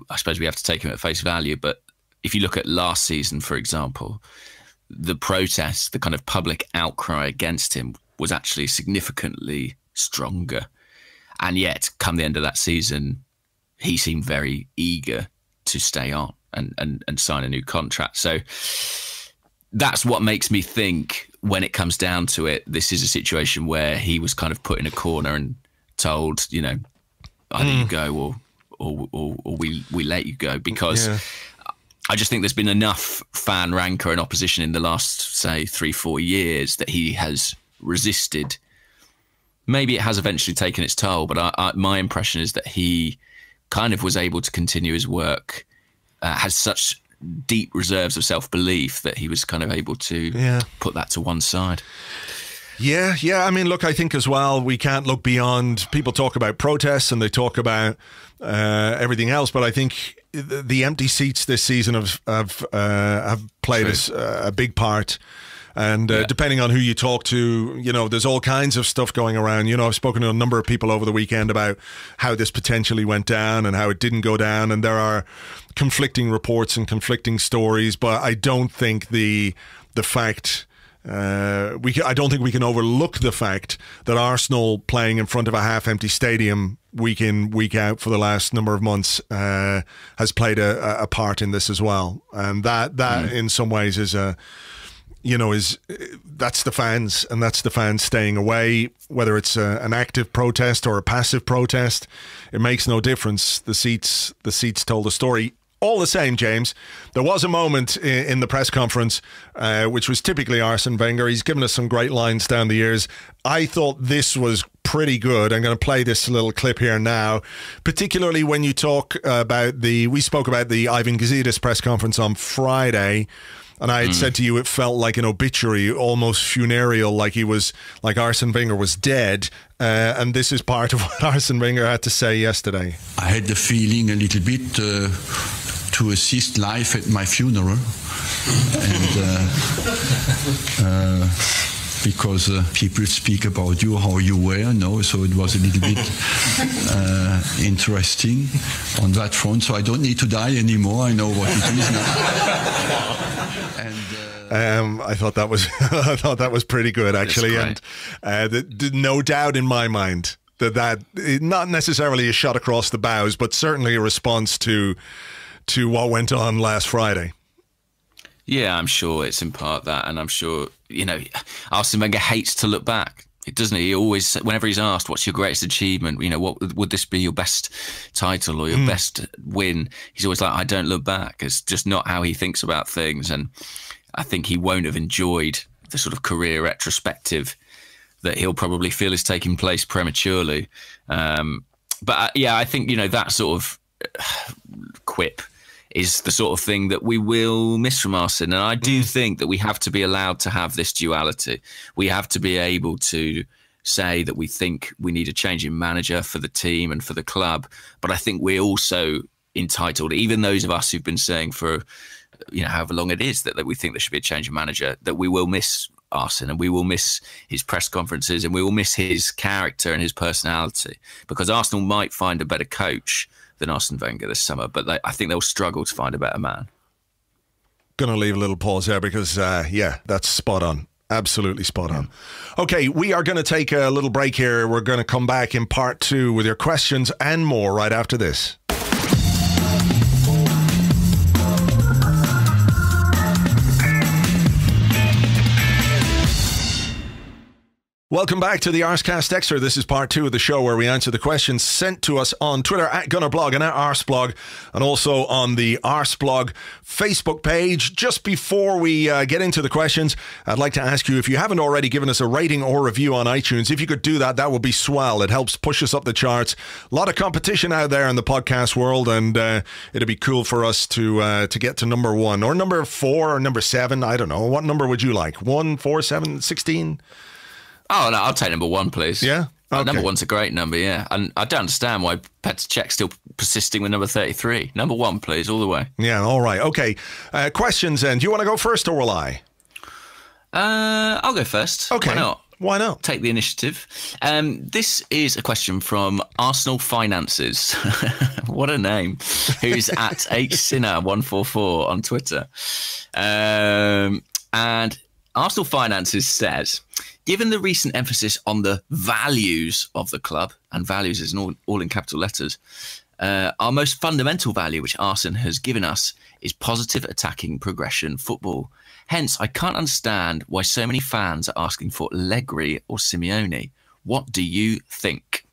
I suppose we have to take him at face value, but if you look at last season, for example, the protests, the kind of public outcry against him was actually significantly stronger. And yet, come the end of that season, he seemed very eager to stay on and sign a new contract. So that's what makes me think, when it comes down to it, this is a situation where he was kind of put in a corner and told, either you go or we let you go. Because I just think there's been enough fan rancor and opposition in the last, say, 3-4 years that he has resisted. Maybe it has eventually taken its toll, but my impression is that he kind of was able to continue his work, has such deep reserves of self-belief that he was kind of able to put that to one side. Yeah. I mean, look, I think as well, we can't look beyond. People talk about protests and they talk about everything else, but I think the empty seats this season have played a big part. And depending on who you talk to, there's all kinds of stuff going around. I've spoken to a number of people over the weekend about how this potentially went down and how it didn't go down. And there are conflicting reports and conflicting stories. But I don't think the fact... I don't think we can overlook the fact that Arsenal playing in front of a half-empty stadium week in, week out for the last number of months has played a part in this as well. And that in some ways is that's the fans, and that's the fans staying away, whether it's an active protest or a passive protest. It makes no difference. The seats told the story. All the same, James, there was a moment in the press conference, which was typically Arsene Wenger. He's given us some great lines down the years. I thought this was pretty good. I'm going to play this little clip here now, particularly when you talk about we spoke about the Ivan Gazidis press conference on Friday, And I had said to you, it felt like an obituary, almost funereal, like Arsene Wenger was dead. And this is part of what Arsene Wenger had to say yesterday. I had the feeling a little bit to assist live at my funeral. And because people speak about you, how you were, so it was a little bit interesting on that front. So I don't need to die anymore. I know what it is now. And I thought that was pretty good, actually, and no doubt in my mind that not necessarily a shot across the bows, but certainly a response to what went on last Friday. Yeah, I'm sure it's in part that, and I'm sure, Arsene Wenger hates to look back, doesn't he? He always, whenever he's asked, what's your greatest achievement, what would this be your best title or your best win? He's always like, I don't look back. It's just not how he thinks about things. And I think he won't have enjoyed the sort of career retrospective that he'll probably feel is taking place prematurely. But I think, that sort of quip is the sort of thing that we will miss from Arsene. And I do think that we have to be allowed to have this duality. We have to be able to say that we think we need a change in manager for the team and for the club. But I think we're also entitled, even those of us who've been saying for, however long it is that we think there should be a change in manager, that we will miss Arsene and we will miss his press conferences and we will miss his character and his personality, because Arsenal might find a better coach than Arsene Wenger this summer, but I think they'll struggle to find a better man. Going to leave a little pause there because, that's spot on. Absolutely spot on. Okay, we are going to take a little break here. We're going to come back in part 2 with your questions and more right after this. Welcome back to the Arsecast Extra. This is part 2 of the show where we answer the questions sent to us on Twitter at Gunnerblog and at Arseblog, and also on the Arseblog Facebook page. Just before we get into the questions, I'd like to ask you, if you haven't already given us a rating or review on iTunes, if you could do that, that would be swell. It helps push us up the charts. A lot of competition out there in the podcast world, and it'd be cool for us to get to number 1 or number 4 or number 7. I don't know. What number would you like? 1, 4, 7, 16? Oh, no, I'll take number 1, please. Yeah? Okay. Number 1's a great number, yeah. And I don't understand why Petr Cech's still persisting with number 33. Number 1, please, all the way. Yeah, all right. Okay. Questions then. Do you want to go first or will I? I'll go first. Okay. Why not? Why not? Take the initiative. This is a question from Arsenal Finances. What a name. Who's at hsinner144 on Twitter. And Arsenal Finances says, given the recent emphasis on the values of the club, and values is all in capital letters, our most fundamental value, which Arsene has given us, is positive attacking progression football. Hence, I can't understand why so many fans are asking for Allegri or Simeone. What do you think?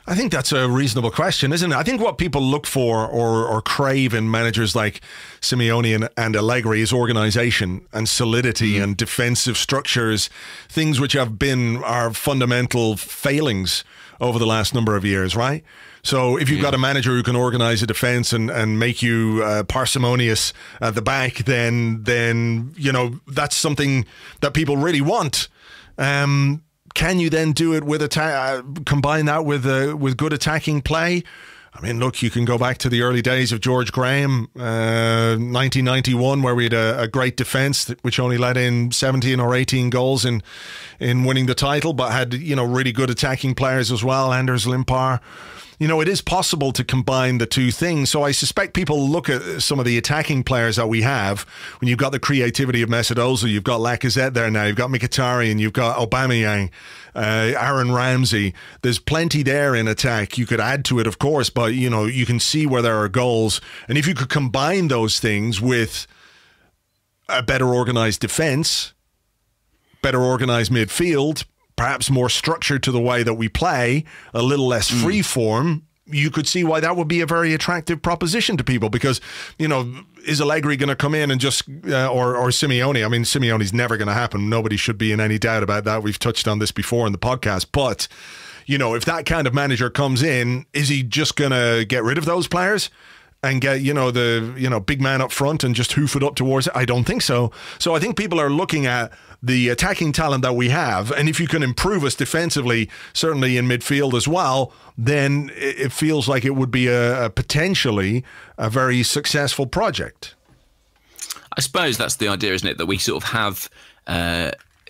I think that's a reasonable question, isn't it? I think what people look for or crave in managers like Simeone and Allegri is organisation and solidity and defensive structures, things which have been our fundamental failings over the last number of years, right? So if you've got a manager who can organise a defence and make you parsimonious at the back, then that's something that people really want. Can you then do it with combine that with good attacking play? I mean, look, you can go back to the early days of George Graham, 1991, where we had a great defence which only let in 17 or 18 goals in winning the title, but had really good attacking players as well. Anders Limpar. It is possible to combine the two things. So I suspect people look at some of the attacking players that we have. When you've got the creativity of Mesut Ozil, you've got Lacazette there now, you've got Mkhitaryan, you've got Aubameyang, Aaron Ramsey. There's plenty there in attack. You could add to it, of course, but you can see where there are goals. And if you could combine those things with a better organised defence, better organised midfield, perhaps more structured to the way that we play, a little less free form, you could see why that would be a very attractive proposition to people, because, is Allegri going to come in and just, or Simeone? I mean, Simeone's never going to happen. Nobody should be in any doubt about that. We've touched on this before in the podcast. But, if that kind of manager comes in, is he just going to get rid of those players and get, the big man up front and just hoof it up towards it? I don't think so. So I think people are looking at the attacking talent that we have, and if you can improve us defensively, certainly in midfield as well, then it feels like it would be a potentially a very successful project. I suppose that's the idea, isn't it? That we sort of have...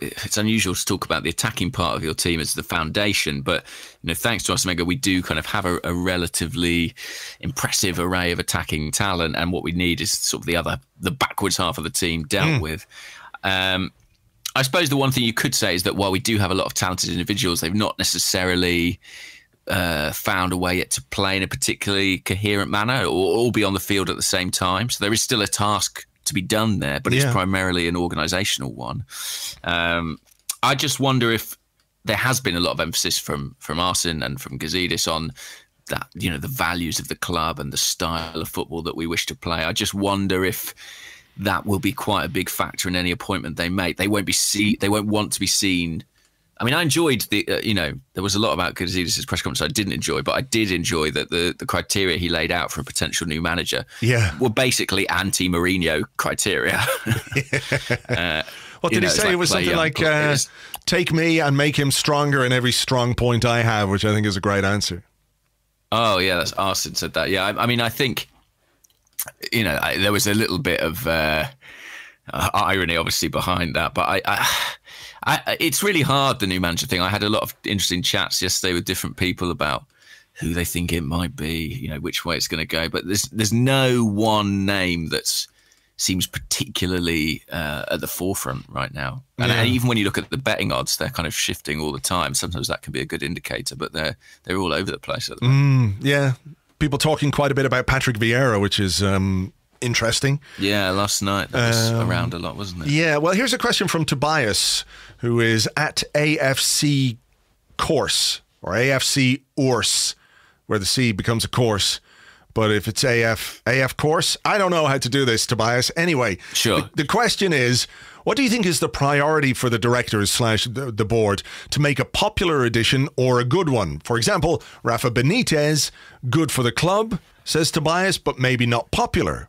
it's unusual to talk about the attacking part of your team as the foundation, but thanks to Arsene Wenger, we do kind of have a relatively impressive array of attacking talent, and what we need is sort of the backwards half of the team dealt with. I suppose the one thing you could say is that while we do have a lot of talented individuals, they've not necessarily found a way yet to play in a particularly coherent manner or all be on the field at the same time. So there is still a task to be done there, but it's primarily an organisational one. I just wonder if there has been a lot of emphasis from Arsene and from Gazidis on that, the values of the club and the style of football that we wish to play. I just wonder if that will be quite a big factor in any appointment they make. They won't want to be seen. I mean, I enjoyed there was a lot about Gazidis' press conference I didn't enjoy, but I did enjoy that the criteria he laid out for a potential new manager were basically anti-Mourinho criteria. What did he say? It was something like, take me and make him stronger in every strong point I have, which I think is a great answer. Oh, yeah, that's Arsene said that. Yeah, I mean, I think, there was a little bit of irony, obviously, behind that, but it's really hard, the new manager thing. I had a lot of interesting chats yesterday with different people about who they think it might be, which way it's going to go. But there's no one name that seems particularly at the forefront right now. And even when you look at the betting odds, they're kind of shifting all the time. Sometimes that can be a good indicator, but they're all over the place at the moment. Yeah, people talking quite a bit about Patrick Vieira, which is interesting. Yeah, last night that was around a lot, wasn't it? Yeah, well, here's a question from Tobias, who is at AFC Course, or AFC Urs, where the C becomes a course. But if it's AF Course, I don't know how to do this, Tobias. Anyway, sure. The question is, what do you think is the priority for the directors / the board to make a popular edition or a good one? For example, Rafa Benitez, good for the club, says Tobias, but maybe not popular.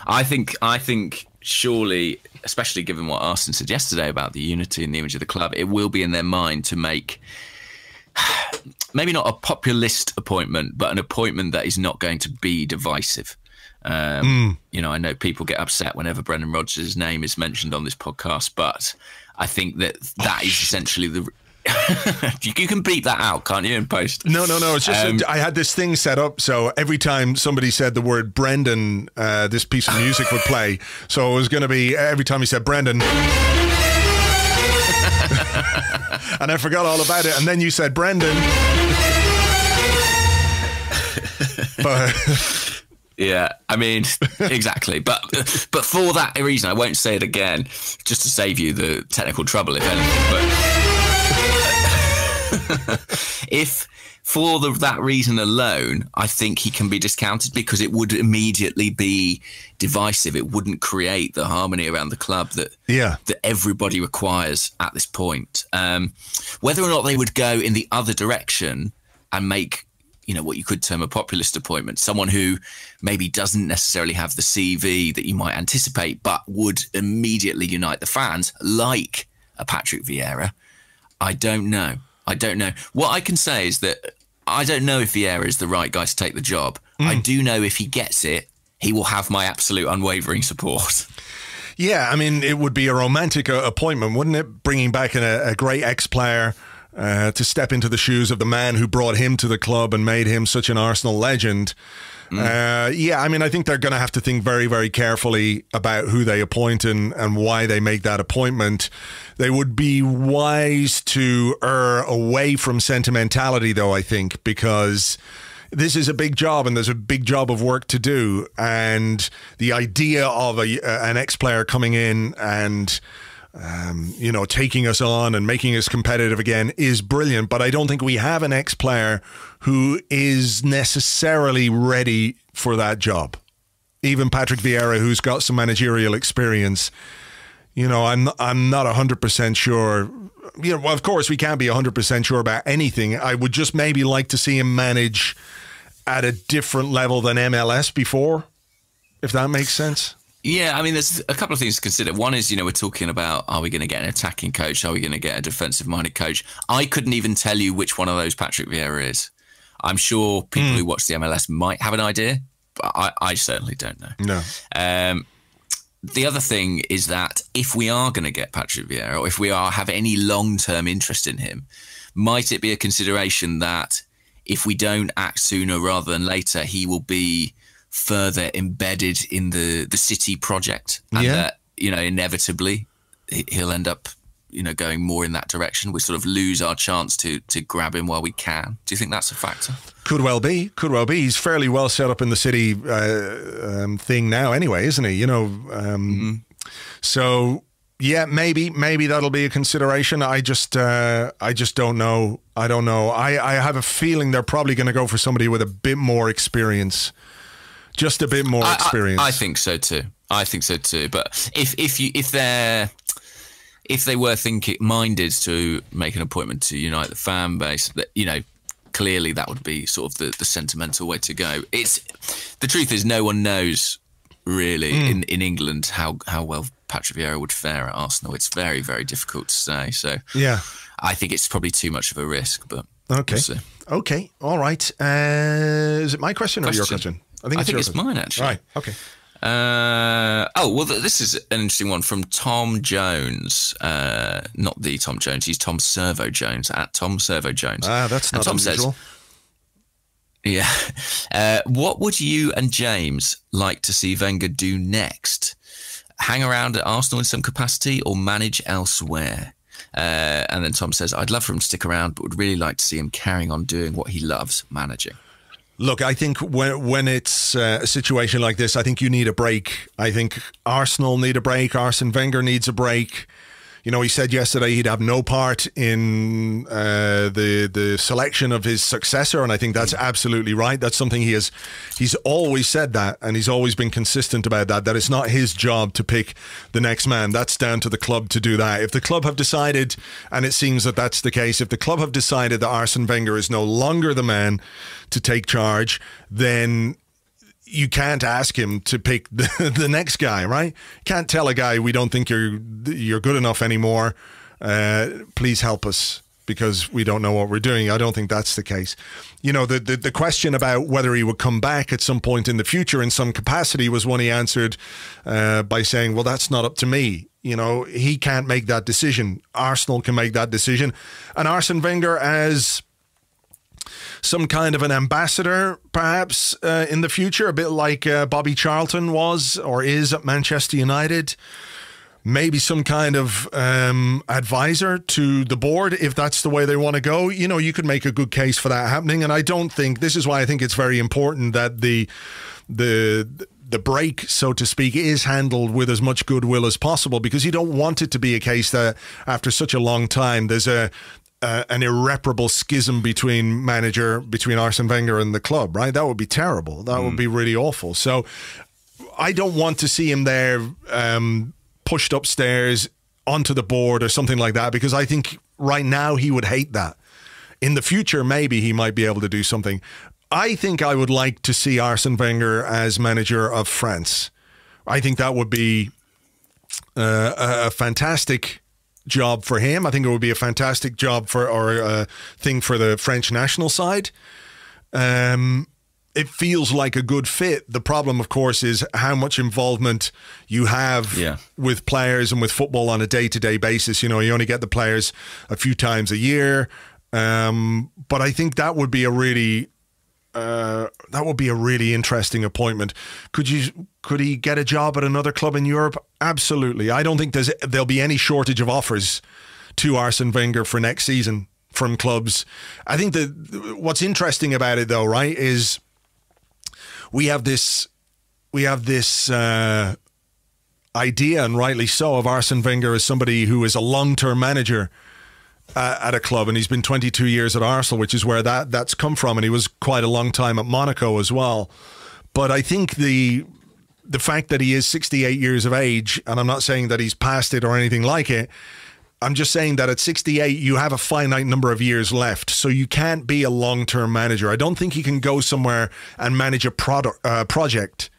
I think surely, especially given what Arsene said yesterday about the unity and the image of the club, it will be in their mind to make maybe not a populist appointment, but an appointment that is not going to be divisive. I know people get upset whenever Brendan Rodgers' name is mentioned on this podcast, but I think that is essentially the... You can beep that out, can't you, in post? No. It's just I had this thing set up, so every time somebody said the word Brendan, this piece of music would play. So it was going to be every time he said Brendan... and I forgot all about it. And then you said Brendan. But yeah, I mean, exactly. But for that reason, I won't say it again, just to save you the technical trouble, if anything. But if for that reason alone, I think he can be discounted because it would immediately be divisive. It wouldn't create the harmony around the club that everybody requires at this point. Whether or not they would go in the other direction and make, what you could term a populist appointment, someone who maybe doesn't necessarily have the CV that you might anticipate, but would immediately unite the fans, like a Patrick Vieira, I don't know. What I can say is that I don't know if Vieira is the right guy to take the job. I do know if he gets it, he will have my absolute unwavering support. Yeah, I mean, it would be a romantic appointment, wouldn't it? Bringing back a great ex-player to step into the shoes of the man who brought him to the club and made him such an Arsenal legend. I mean, I think they're going to have to think very, very carefully about who they appoint and why they make that appointment. They would be wise to err away from sentimentality, though, I think, because this is a big job and there's a big job of work to do. And the idea of an ex-player coming in and taking us on and making us competitive again is brilliant. But I don't think we have an ex-player who is necessarily ready for that job. Even Patrick Vieira, who's got some managerial experience, I'm not 100% sure. Well, of course, we can't be 100% sure about anything. I would just maybe like to see him manage at a different level than MLS before, if that makes sense. Yeah, I mean, there's a couple of things to consider. One is, we're talking about, are we going to get an attacking coach? Are we going to get a defensive-minded coach? I couldn't even tell you which one of those Patrick Vieira is. I'm sure people who watch the MLS might have an idea, but I certainly don't know. No. The other thing is that if we are going to get Patrick Vieira, or if we have any long-term interest in him, might it be a consideration that if we don't act sooner rather than later, he will be further embedded in the City project, and that inevitably he'll end up going more in that direction? We sort of lose our chance to grab him while we can. Do you think that's a factor? Could well be. He's fairly well set up in the City thing now anyway, isn't he? So yeah, maybe that'll be a consideration. I just don't know. I don't know. I have a feeling they're probably going to go for somebody with a bit more experience. Just a bit more experience. I think so too. But if they were minded to make an appointment to unite the fan base, that clearly that would be sort of the sentimental way to go. The truth is, no one knows really in England how well Patrick Vieira would fare at Arsenal. It's very, very difficult to say. So yeah, I think it's probably too much of a risk. But okay, we'll see. Okay, all right. Is it my question or your question? I think it's mine, actually. Right, okay. This is an interesting one from Tom Jones. Not the Tom Jones, he's Tom Servo Jones, at Tom Servo Jones. That's not unusual. What would you and James like to see Wenger do next? Hang around at Arsenal in some capacity or manage elsewhere? And then Tom says, I'd love for him to stick around, but would really like to see him carrying on doing what he loves, managing. Look, I think when it's a situation like this, I think you need a break. I think Arsenal need a break. Arsene Wenger needs a break. He said yesterday he'd have no part in the selection of his successor, and I think that's absolutely right. That's something he's always said that, and he's always been consistent about that it's not his job to pick the next man. That's down to the club to do that. If the club have decided, and it seems that that's the case, if the club have decided that Arsene Wenger is no longer the man to take charge, then you can't ask him to pick the next guy, right? Can't tell a guy, we don't think you're good enough anymore. Please help us because we don't know what we're doing. I don't think that's the case. The question about whether he would come back at some point in the future in some capacity was one he answered by saying, well, that's not up to me. He can't make that decision. Arsenal can make that decision. And Arsene Wenger, as some kind of an ambassador, perhaps, in the future, a bit like Bobby Charlton was or is at Manchester United. Maybe some kind of advisor to the board, if that's the way they want to go. You could make a good case for that happening. And I don't think, this is why I think it's very important that the break, so to speak, is handled with as much goodwill as possible, because you don't want it to be a case that after such a long time there's an irreparable schism between Arsene Wenger and the club, right? That would be terrible. That would be really awful. So I don't want to see him there pushed upstairs onto the board or something like that, because I think right now he would hate that. In the future, maybe he might be able to do something. I think I would like to see Arsene Wenger as manager of France. I think that would be a fantastic job for him. I think it would be a fantastic job thing for the French national side. It feels like a good fit. The problem, of course, is how much involvement you have with players and with football on a day-to-day basis. You only get the players a few times a year. But I think that would be a really interesting appointment. Could he get a job at another club in Europe? Absolutely. I don't think there'll be any shortage of offers to Arsene Wenger for next season from clubs. I think that what's interesting about it, though, right, is we have this idea, and rightly so, of Arsene Wenger as somebody who is a long-term manager at a club, and he's been 22 years at Arsenal, which is where that's come from, and he was quite a long time at Monaco as well. But I think the fact that he is 68 years of age, and I'm not saying that he's past it or anything like it, I'm just saying that at 68, you have a finite number of years left, so you can't be a long-term manager. I don't think he can go somewhere and manage a project.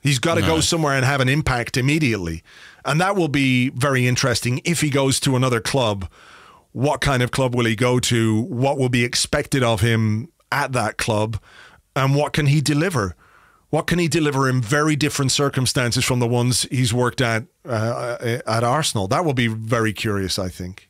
He's got to go somewhere and have an impact immediately. And that will be very interesting if he goes to another club. What kind of club will he go to? What will be expected of him at that club? And what can he deliver? What can he deliver in very different circumstances from the ones he's worked at Arsenal? That will be very curious, I think.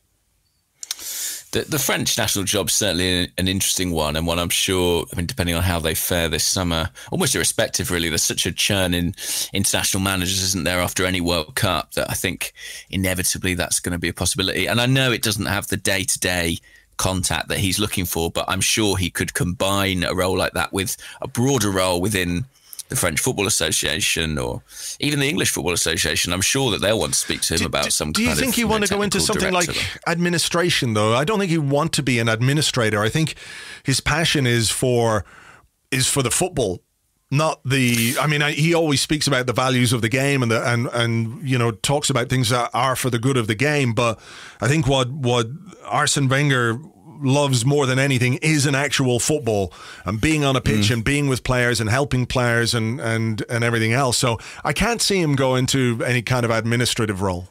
The French national job's certainly an interesting one, and one I'm sure, I mean, depending on how they fare this summer, almost irrespective, really. There's such a churn in international managers, isn't there, after any World Cup, that I think inevitably that's going to be a possibility. And I know it doesn't have the day-to-day contact that he's looking for, but I'm sure he could combine a role like that with a broader role within the French Football Association or even the English Football Association. I'm sure that they'll want to speak to him about some kind of. Do you think he want to go into something like administration, though? I don't think he want to be an administrator. I think his passion is for the football, not the. I mean, he always speaks about the values of the game and you know, talks about things that are for the good of the game. But I think what Arsene Wenger loves more than anything is an actual football and being on a pitch and being with players and helping players and everything else. So I can't see him go into any kind of administrative role.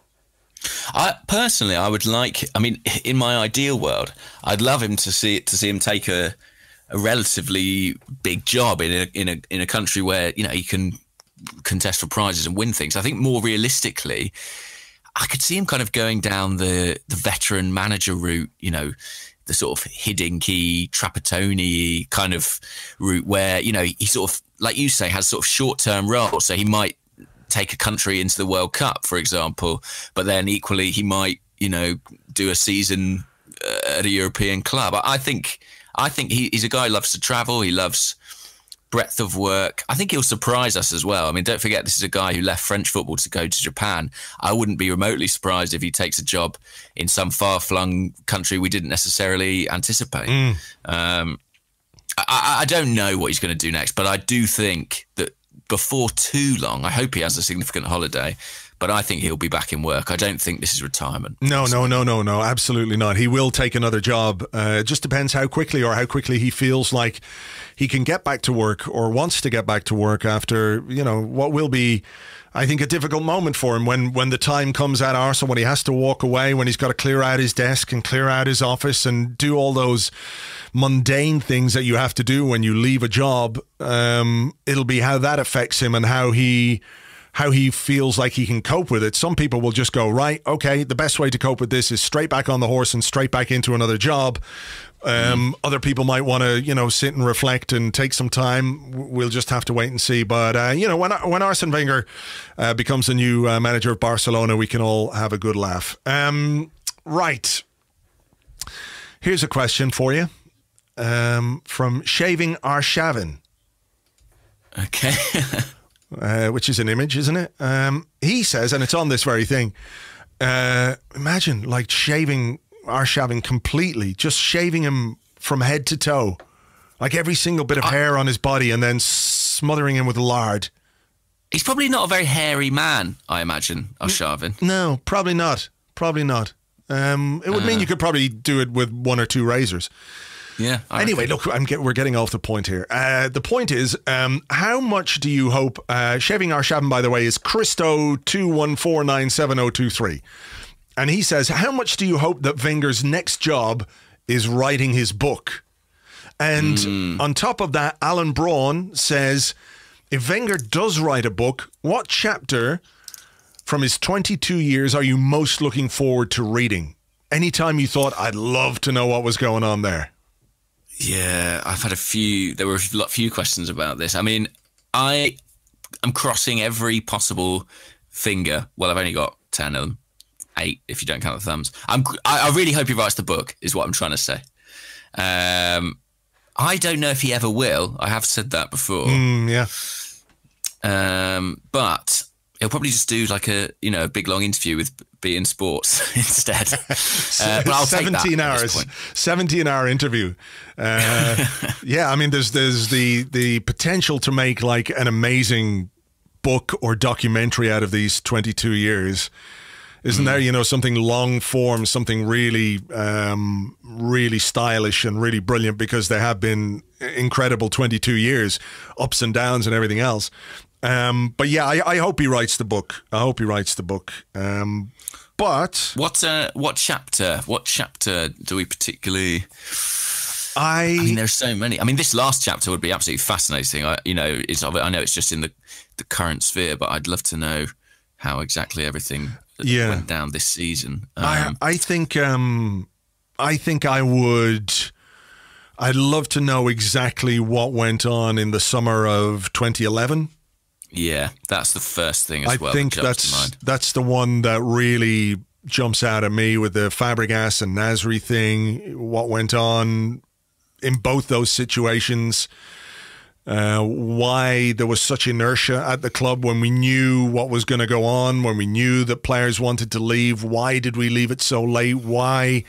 I would like, I mean, in my ideal world, I'd love him to see him take a relatively big job in a country where, you know, he can contest for prizes and win things. I think more realistically, I could see him kind of going down the veteran manager route, you know, the sort of Hidinky, Trapattoni kind of route where, you know, he sort of, like you say, has sort of short-term roles. So he might take a country into the World Cup, for example, but then equally he might, you know, do a season at a European club. I think he's a guy who loves to travel. He loves breadth of work. I think he'll surprise us as well. I mean, don't forget, this is a guy who left French football to go to Japan. I wouldn't be remotely surprised if he takes a job in some far-flung country we didn't necessarily anticipate. I don't know what he's going to do next, but I do think that before too long, I hope he has a significant holiday, but I think he'll be back in work. I don't think this is retirement. No, absolutely not. He will take another job. It just depends how quickly he feels like he can get back to work or wants to get back to work after, you know, what will be, I think, a difficult moment for him when the time comes at Arsenal, when he has to walk away, when he's got to clear out his desk and clear out his office and do all those mundane things that you have to do when you leave a job. It'll be how that affects him and how he feels like he can cope with it. Some people will just go, right, okay, the best way to cope with this is straight back on the horse and straight back into another job. Other people might want to, you know, sit and reflect and take some time. We'll just have to wait and see. But, you know, when Arsene Wenger becomes the new manager of Barcelona, we can all have a good laugh. Right. Here's a question for you from Shaving Arshavin. Okay. Which is an image, isn't it? He says, and it's on this very thing, imagine like shaving Arshavin completely, just shaving him from head to toe, like every single bit of hair on his body, and then smothering him with lard. He's probably not a very hairy man, I imagine, Arshavin. No, probably not. It would mean you could probably do it with one or two razors. Yeah. Anyway, look, we're getting off the point here. The point is, how much do you hope? Shaving Arshavin, by the way, is Christo21497023, and he says, how much do you hope that Wenger's next job is writing his book? And on top of that, Alan Braun says, if Wenger does write a book, what chapter from his 22 years are you most looking forward to reading? Anytime you thought, I'd love to know what was going on there. Yeah, I've had there were a few questions about this. I mean, I am crossing every possible finger. Well, I've only got 10 of them. 8 if you don't count the thumbs. I really hope he writes the book, is what I'm trying to say. I don't know if he ever will. I have said that before. Yeah. But he'll probably just do like a big long interview with beIN Sports instead. But I'll 17 hours, 17-hour interview. Yeah, I mean, there's the potential to make like an amazing book or documentary out of these 22 years. Isn't there, you know, something long form, something really, really stylish and really brilliant, because they have been incredible 22 years, ups and downs and everything else. But yeah, I hope he writes the book. But what chapter do we particularly? I mean, there's so many. I mean, this last chapter would be absolutely fascinating. I know it's just in the current sphere, but I'd love to know how exactly everything went down this season. I think I'd love to know exactly what went on in the summer of 2011. Yeah, that's the first thing as well. I think that's the one that really jumps out at me, with the Fabregas and Nasri thing, what went on in both those situations. Why there was such inertia at the club when we knew what was going to go on, when we knew that players wanted to leave. Why did we leave it so late? Why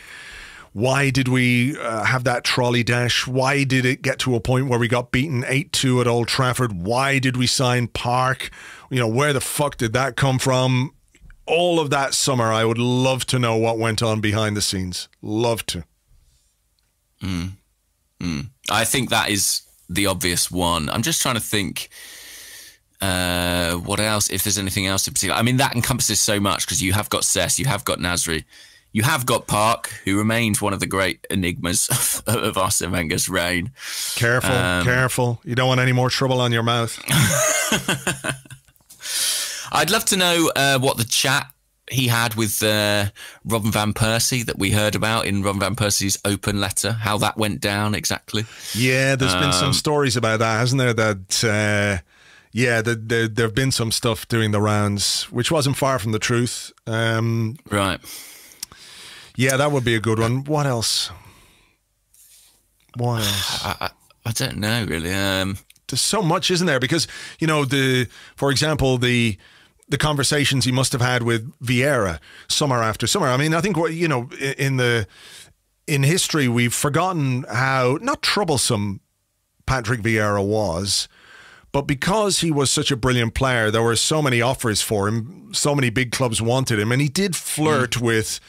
did we have that trolley dash? Why did it get to a point where we got beaten 8-2 at Old Trafford? Why did we sign Park? You know, where the fuck did that come from? All of that summer, I would love to know what went on behind the scenes. Love to. I think that is the obvious one. I'm just trying to think what else, if there's anything else in particular. I mean, that encompasses so much, because you have got Cess, you have got Nasri, you have got Park, who remains one of the great enigmas of Arsene Wenger's reign. Careful. You don't want any more trouble on your mouth. I'd love to know what the chat he had with Robin van Persie that we heard about in Robin van Persie's open letter, how that went down exactly. Yeah, there's been some stories about that, hasn't there? That there have been some stuff doing the rounds, which wasn't far from the truth. Right. Yeah, that would be a good one. What else? I don't know, really. There's so much, isn't there? Because, you know, for example, the conversations he must have had with Vieira summer after summer. I mean, I think, you know, in history, we've forgotten how not troublesome Patrick Vieira was, but because he was such a brilliant player, there were so many offers for him, so many big clubs wanted him, and he did flirt with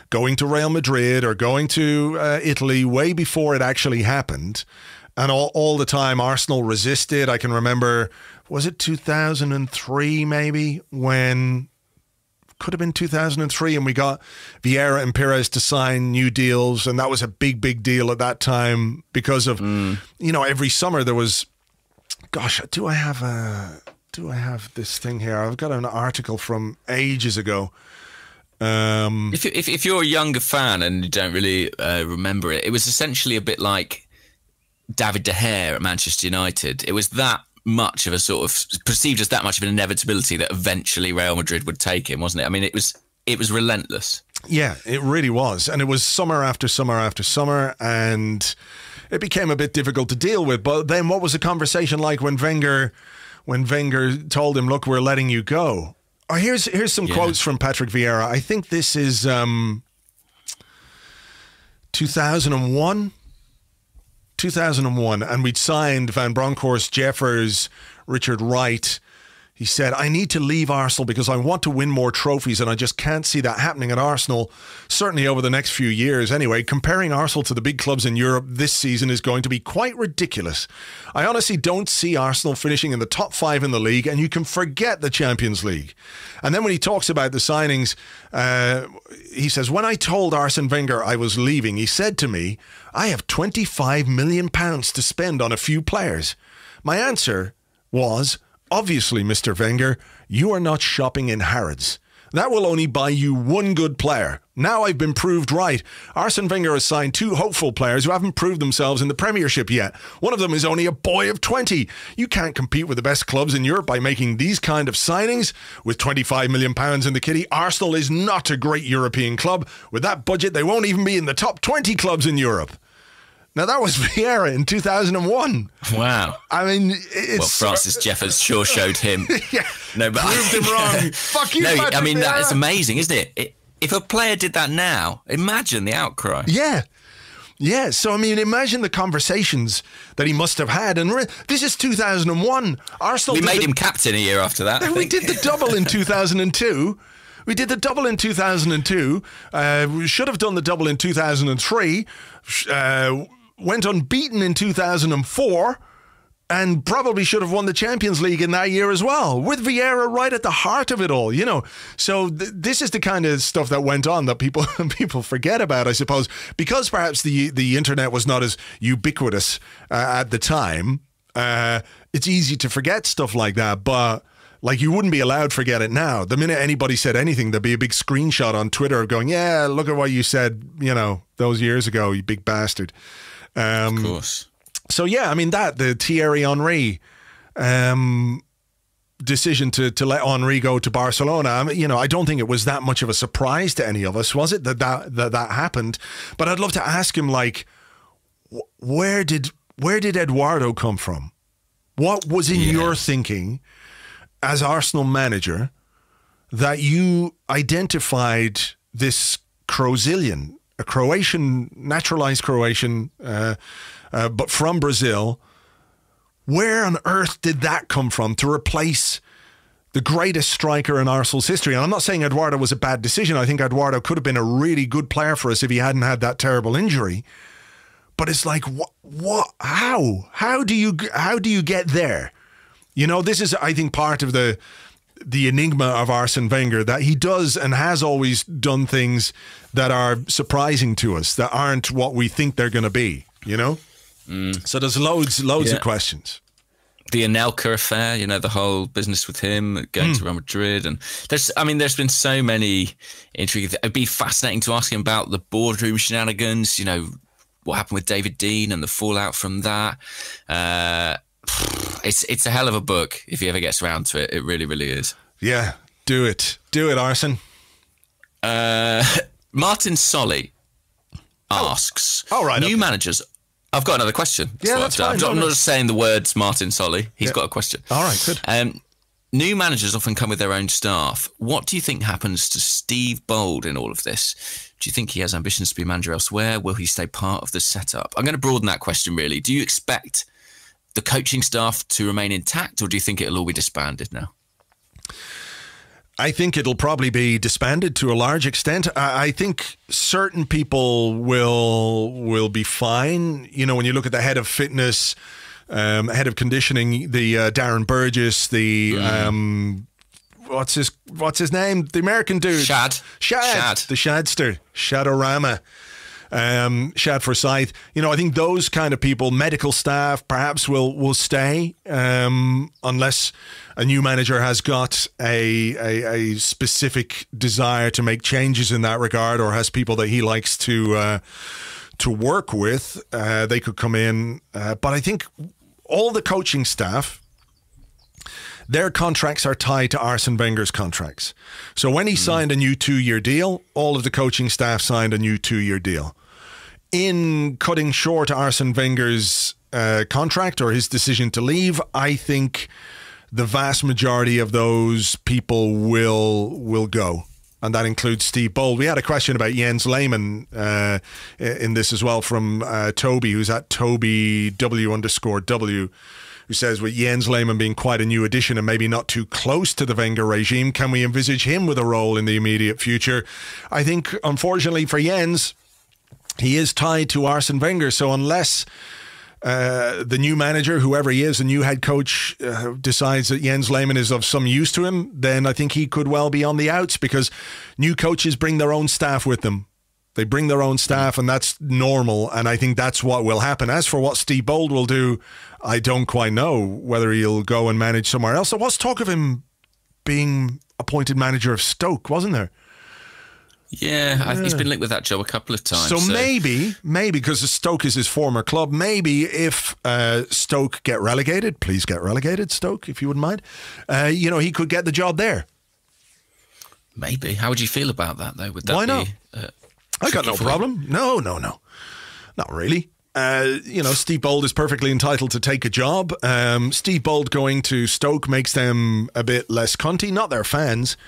going to Real Madrid or going to Italy way before it actually happened. And all the time, Arsenal resisted. I can remember, was it 2003 maybe, when, could have been 2003, and we got Vieira and Pires to sign new deals, and that was a big, big deal at that time because of, you know, every summer there was, gosh, do I have this thing here? I've got an article from ages ago. If you're a younger fan and you don't really remember it, it was essentially a bit like David De Gea at Manchester United. It was that much of a sort of perceived as that much of an inevitability that eventually Real Madrid would take him, wasn't it? I mean, it was relentless. Yeah, it really was. And it was summer after summer after summer, and it became a bit difficult to deal with. But then what was the conversation like when Wenger told him, look, we're letting you go? Oh, here's some quotes from Patrick Vieira. I think this is 2001, and we'd signed Van Bronckhorst, Jeffers, Richard Wright. He said, I need to leave Arsenal because I want to win more trophies, and I just can't see that happening at Arsenal, certainly over the next few years. Anyway, comparing Arsenal to the big clubs in Europe this season is going to be quite ridiculous. I honestly don't see Arsenal finishing in the top 5 in the league, and you can forget the Champions League. And then when he talks about the signings, he says, when I told Arsene Wenger I was leaving, he said to me, I have £25 million to spend on a few players. My answer was, obviously, Mr. Wenger, you are not shopping in Harrods. That will only buy you one good player. Now I've been proved right. Arsene Wenger has signed 2 hopeful players who haven't proved themselves in the Premiership yet. One of them is only a boy of 20. You can't compete with the best clubs in Europe by making these kind of signings. With £25 million in the kitty, Arsenal is not a great European club. With that budget, they won't even be in the top 20 clubs in Europe. Now, that was Vieira in 2001. Wow. I mean, it's... Well, Francis Jeffers sure showed him. Yeah, no, but proved him wrong. Fuck you, Patrick I mean, Vieira. That is amazing, isn't it? If a player did that now, imagine the outcry. Yeah. Yeah, so, I mean, imagine the conversations that he must have had. And this is 2001. Arsenal. We made him captain a year after that. We did the double in 2002. We did the double in 2002. We should have done the double in 2003. Went unbeaten in 2004. And probably should have won the Champions League in that year as well, with Vieira right at the heart of it all, you know. So this is the kind of stuff that went on that people forget about, I suppose, because perhaps the internet was not as ubiquitous at the time. It's easy to forget stuff like that, but like you wouldn't be allowed to forget it now. The minute anybody said anything, there'd be a big screenshot on Twitter of going, yeah, look at what you said, you know, those years ago, you big bastard. Of course. So, yeah, I mean, the Thierry Henry decision to let Henry go to Barcelona, I mean, you know, I don't think it was that much of a surprise to any of us, was it, that happened? But I'd love to ask him, like, where did Eduardo come from? What was in your thinking as Arsenal manager that you identified this Crozilian, a Croatian, naturalized Croatian, but from Brazil? Where on earth did that come from to replace the greatest striker in Arsenal's history? And I'm not saying Eduardo was a bad decision. I think Eduardo could have been a really good player for us if he hadn't had that terrible injury. But it's like, what? How do you get there? You know, this is, I think, part of the enigma of Arsene Wenger, that he does and has always done things that are surprising to us, that aren't what we think they're going to be, you know? So there's loads of questions. The Anelka affair, you know, the whole business with him going to Real Madrid, and there's been so many intrigues. It'd be fascinating to ask him about the boardroom shenanigans. You know, what happened with David Dean and the fallout from that. It's a hell of a book if he ever gets around to it. It really, really is. Yeah, do it, Arsene. Martin Solly asks, new managers. I've got another question. Yeah, that's fine. I'm not just saying the words Martin Solly. He's got a question. All right, good. New managers often come with their own staff. What do you think happens to Steve Bold in all of this? Do you think he has ambitions to be a manager elsewhere? Will he stay part of the setup? I'm going to broaden that question, really. Do you expect the coaching staff to remain intact, or do you think it'll all be disbanded now? I think it'll probably be disbanded to a large extent. I think certain people will be fine. You know, when you look at the head of fitness, head of conditioning, the Darren Burgess, the what's his name? The American dude, Shad, the Shadster, Shadorama. Shad Forsyth. You know, I think those kind of people, medical staff, perhaps will stay unless a new manager has got a specific desire to make changes in that regard, or has people that he likes to work with. They could come in, but I think all the coaching staff, their contracts are tied to Arsene Wenger's contracts. So when he signed a new 2-year deal, all of the coaching staff signed a new 2-year deal. In cutting short Arsene Wenger's contract, or his decision to leave, I think the vast majority of those people will go. And that includes Steve Bold. We had a question about Jens Lehmann in this as well from Toby, who's at Toby W_W. Who says, with Jens Lehmann being quite a new addition and maybe not too close to the Wenger regime, can we envisage him with a role in the immediate future? I think, unfortunately for Jens, he is tied to Arsene Wenger. So unless the new manager, whoever he is, the new head coach, decides that Jens Lehmann is of some use to him, then I think he could well be on the outs, because new coaches bring their own staff with them. They bring their own staff, and that's normal, and I think that's what will happen. As for what Steve Bold will do, I don't quite know whether he'll go and manage somewhere else. There was talk of him being appointed manager of Stoke, wasn't there? Yeah, he's been linked with that job a couple of times. So maybe, because Stoke is his former club, maybe if Stoke get relegated, please get relegated, Stoke, if you wouldn't mind, you know, he could get the job there. Maybe. How would you feel about that, though? Would that Why not? be... I got no problem. No. Not really. You know, Steve Bold is perfectly entitled to take a job. Steve Bold going to Stoke makes them a bit less cunty, not their fans.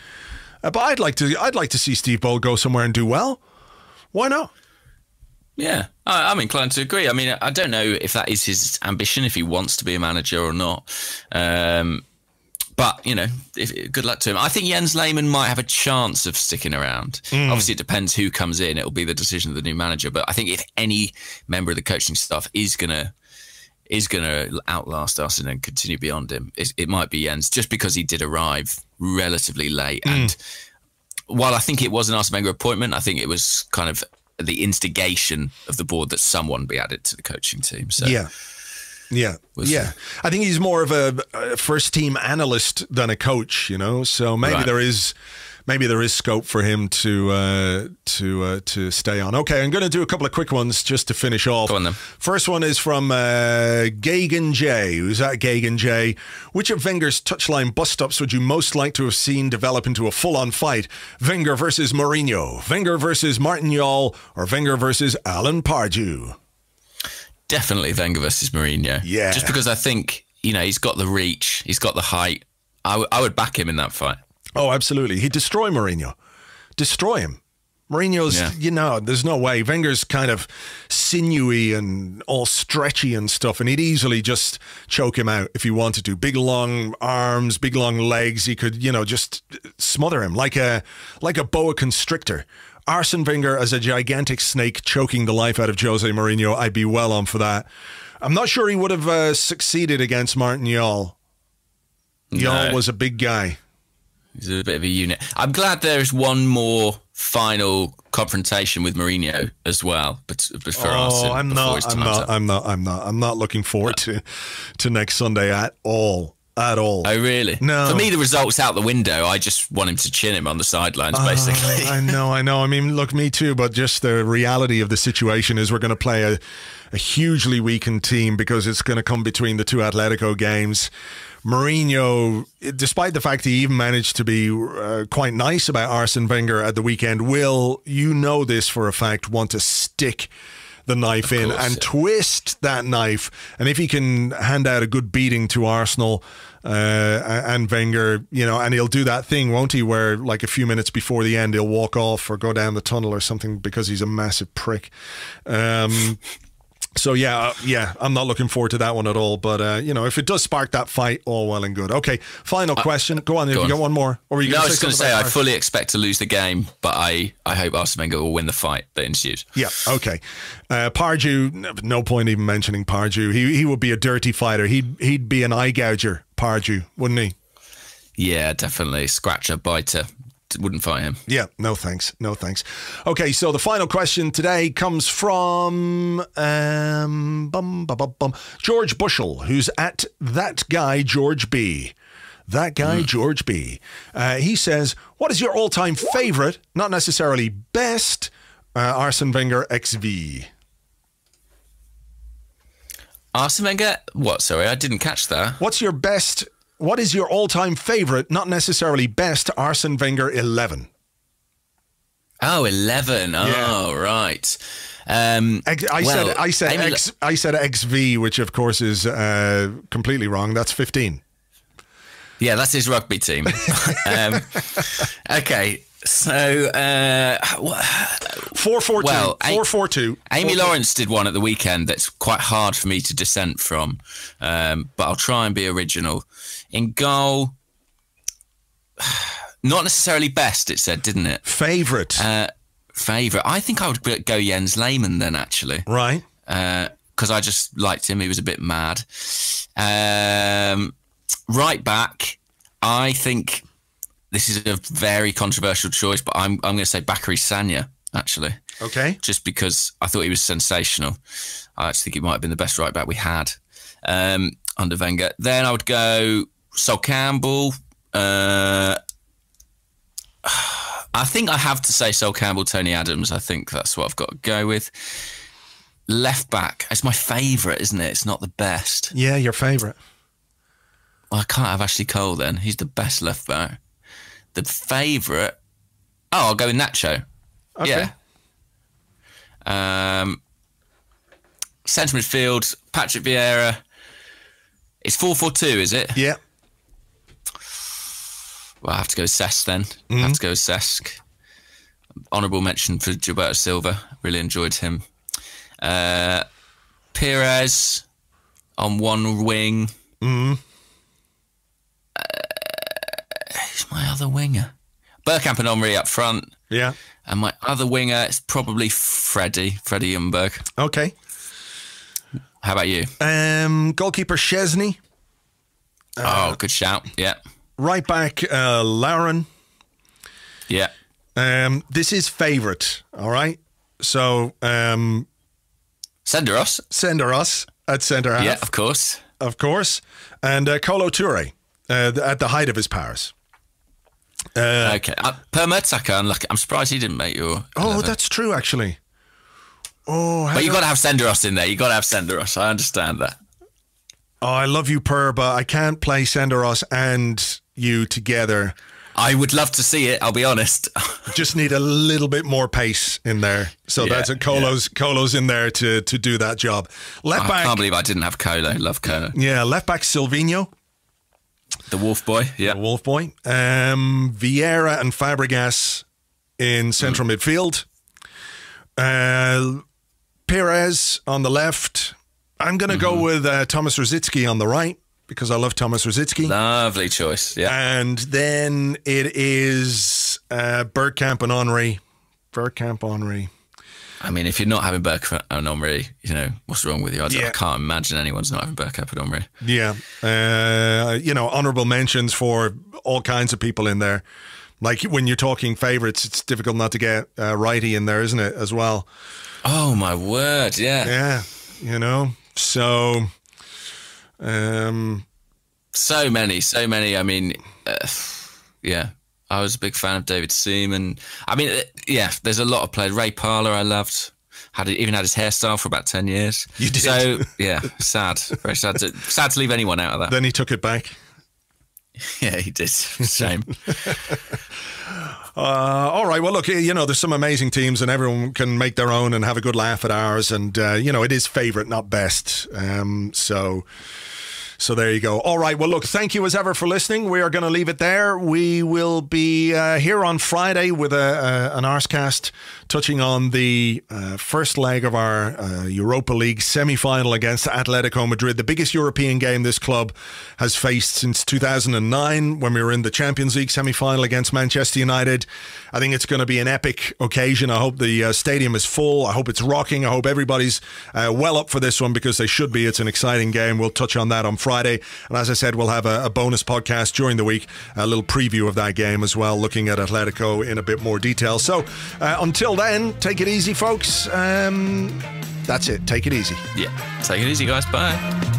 But I'd like to see Steve Bold go somewhere and do well. Why not? Yeah, I'm inclined to agree. I mean, I don't know if that is his ambition, if he wants to be a manager or not. But, good luck to him. I think Jens Lehmann might have a chance of sticking around. Obviously, it depends who comes in. It'll be the decision of the new manager. But I think if any member of the coaching staff is going to outlast Arsene and continue beyond him, it might be Jens, just because he did arrive relatively late. And while I think it was an Arsene Wenger appointment, I think it was kind of the instigation of the board that someone be added to the coaching team. So Yeah. I think he's more of a first team analyst than a coach, So maybe there is scope for him to stay on. Okay, I'm going to do a couple of quick ones just to finish off. Go on then. First one is from Gagan J. Who's that, Gagan J? Which of Wenger's touchline bust-ups would you most like to have seen develop into a full-on fight? Wenger versus Mourinho, Wenger versus Martin Jol, or Wenger versus Alan Pardew? Definitely Wenger versus Mourinho. Yeah. Just because I think, he's got the reach, he's got the height. I would back him in that fight. Oh, absolutely. He'd destroy Mourinho. Destroy him. Mourinho's, there's no way. Wenger's kind of sinewy and all stretchy and stuff, and he'd easily just choke him out if he wanted to. Big long arms, big long legs. He could, just smother him like a boa constrictor. Arsene Wenger as a gigantic snake choking the life out of Jose Mourinho, I'd be well on for that. I'm not sure he would have succeeded against Martin Jol. Jol was a big guy. He's a bit of a unit. I'm glad there's one more final confrontation with Mourinho as well. But for Arsene, I'm not looking forward to next Sunday at all. At all. Oh, really? No. For me, the result's out the window. I just want him to chin him on the sidelines, basically. I know. I mean, look, me too, but just the reality of the situation is we're going to play a hugely weakened team because it's going to come between the two Atletico games. Mourinho, despite the fact he even managed to be quite nice about Arsene Wenger at the weekend, will, this for a fact, want to stick the knife in and twist that knife. And if he can hand out a good beating to Arsenal and Wenger, and he'll do that thing, won't he, where like a few minutes before the end he'll walk off or go down the tunnel or something because he's a massive prick. So I'm not looking forward to that one at all. But if it does spark that fight, all well and good. Okay, final question. Go on. If you got one more, or were you? No, I was just going to say I fully expect to lose the game, but I hope Arsene Wenger will win the fight that ensues. Yeah. Okay. Pardew. No point even mentioning Pardew. He would be a dirty fighter. He'd be an eye gouger. Pardew, wouldn't he? Yeah, definitely. Scratcher, biter. Wouldn't fight him. Yeah, no thanks. Okay, so the final question today comes from George Bushell, who's at that guy George B. That guy George B. He says, what is your all-time favourite, not necessarily best, Arsene Wenger XV? Arsene Wenger? What? Sorry, I didn't catch that. What is your all-time favourite, not necessarily best, Arsene Wenger 11? Oh, 11. Oh, right. I said XV, which of course is completely wrong. That's 15. Yeah, that's his rugby team. Okay, so 4-4-2. Well, 4-4-2. Amy Lawrence did one at the weekend that's quite hard for me to dissent from, but I'll try and be original. In goal, not necessarily best, it said, didn't it? Favourite. Favourite. I think I would go Jens Lehmann then, actually. Right. Because I just liked him. He was a bit mad. Right back, I think this is a very controversial choice, but I'm going to say Bakary Sagna, actually. Okay. Just because I thought he was sensational. I actually think he might have been the best right back we had under Wenger. Then I would go Sol Campbell. I think I have to say Sol Campbell, Tony Adams. I think that's what I've got to go with. Left back. It's my favourite, isn't it? It's not the best. Yeah, your favourite. Well, I can't have Ashley Cole then. He's the best left back. The favourite. Oh, I'll go with Nacho. Okay. Yeah. Centre midfield, Patrick Vieira. It's 4-4-2, is it? Yeah. Well, I have to go Cesc then. I have to go Cesc. Honourable mention for Gilberto Silva. Really enjoyed him. Pires on one wing. Who's my other winger? Bergkamp and Henry up front. Yeah. And my other winger is probably Freddie Ljungberg. Okay. How about you? Goalkeeper Szczesny. Good shout. Yeah. Right back, Lauren. Yeah. This is favourite, all right? So... Senderos. Senderos at centre half. Yeah, of course. Of course. And Kolo Touré at the height of his powers. Okay. Per Mertesacker, unlucky. I'm surprised he didn't make your... Oh, that's true, actually. Oh, but you got to have Senderos in there. You got to have Senderos. I understand that. Oh, I love you, Per, but I can't play Senderos and you together. I would love to see it, I'll be honest. Just need a little bit more pace in there. So that's it. Kolo's in there to do that job. Left back. I can't believe I didn't have Kolo. Love Kolo. Yeah, left back Silvinho. The Wolf Boy, yeah. The Wolf Boy. Vieira and Fabregas in central midfield. Perez on the left. I'm going to go with Thomas Rosicky on the right, because I love Thomas Rosicky. Lovely choice, yeah. And then it is Bergkamp and Henry. Bergkamp, Henry. I mean, if you're not having Bergkamp and Henry, you know, what's wrong with you? I can't imagine anyone's not having Bergkamp and Henry. Yeah. Honourable mentions for all kinds of people in there. Like when you're talking favourites, it's difficult not to get Righty in there, isn't it, as well? Oh, my word, yeah. Yeah, so... So many. I mean, yeah, I was a big fan of David Seaman. I mean, there's a lot of players. Ray Parlour, I loved. Even had his hairstyle for about 10 years. You did? So, yeah, sad. Very sad. Sad to leave anyone out of that. Then he took it back. Yeah, he did. Shame. All right. Well, look, there's some amazing teams and everyone can make their own and have a good laugh at ours. And, it is favourite, not best. So there you go. All right. Well, look, thank you as ever for listening. We are going to leave it there. We will be here on Friday with an Arsecast touching on the first leg of our Europa League semi-final against Atletico Madrid, the biggest European game this club has faced since 2009 when we were in the Champions League semi-final against Manchester United. I think it's going to be an epic occasion. I hope the stadium is full. I hope it's rocking. I hope everybody's well up for this one, because they should be. It's an exciting game. We'll touch on that on Friday. And as I said, we'll have a bonus podcast during the week, a little preview of that game as well, looking at Atletico in a bit more detail. So until then, take it easy, folks. That's it. Take it easy. Yeah. Take it easy, guys. Bye.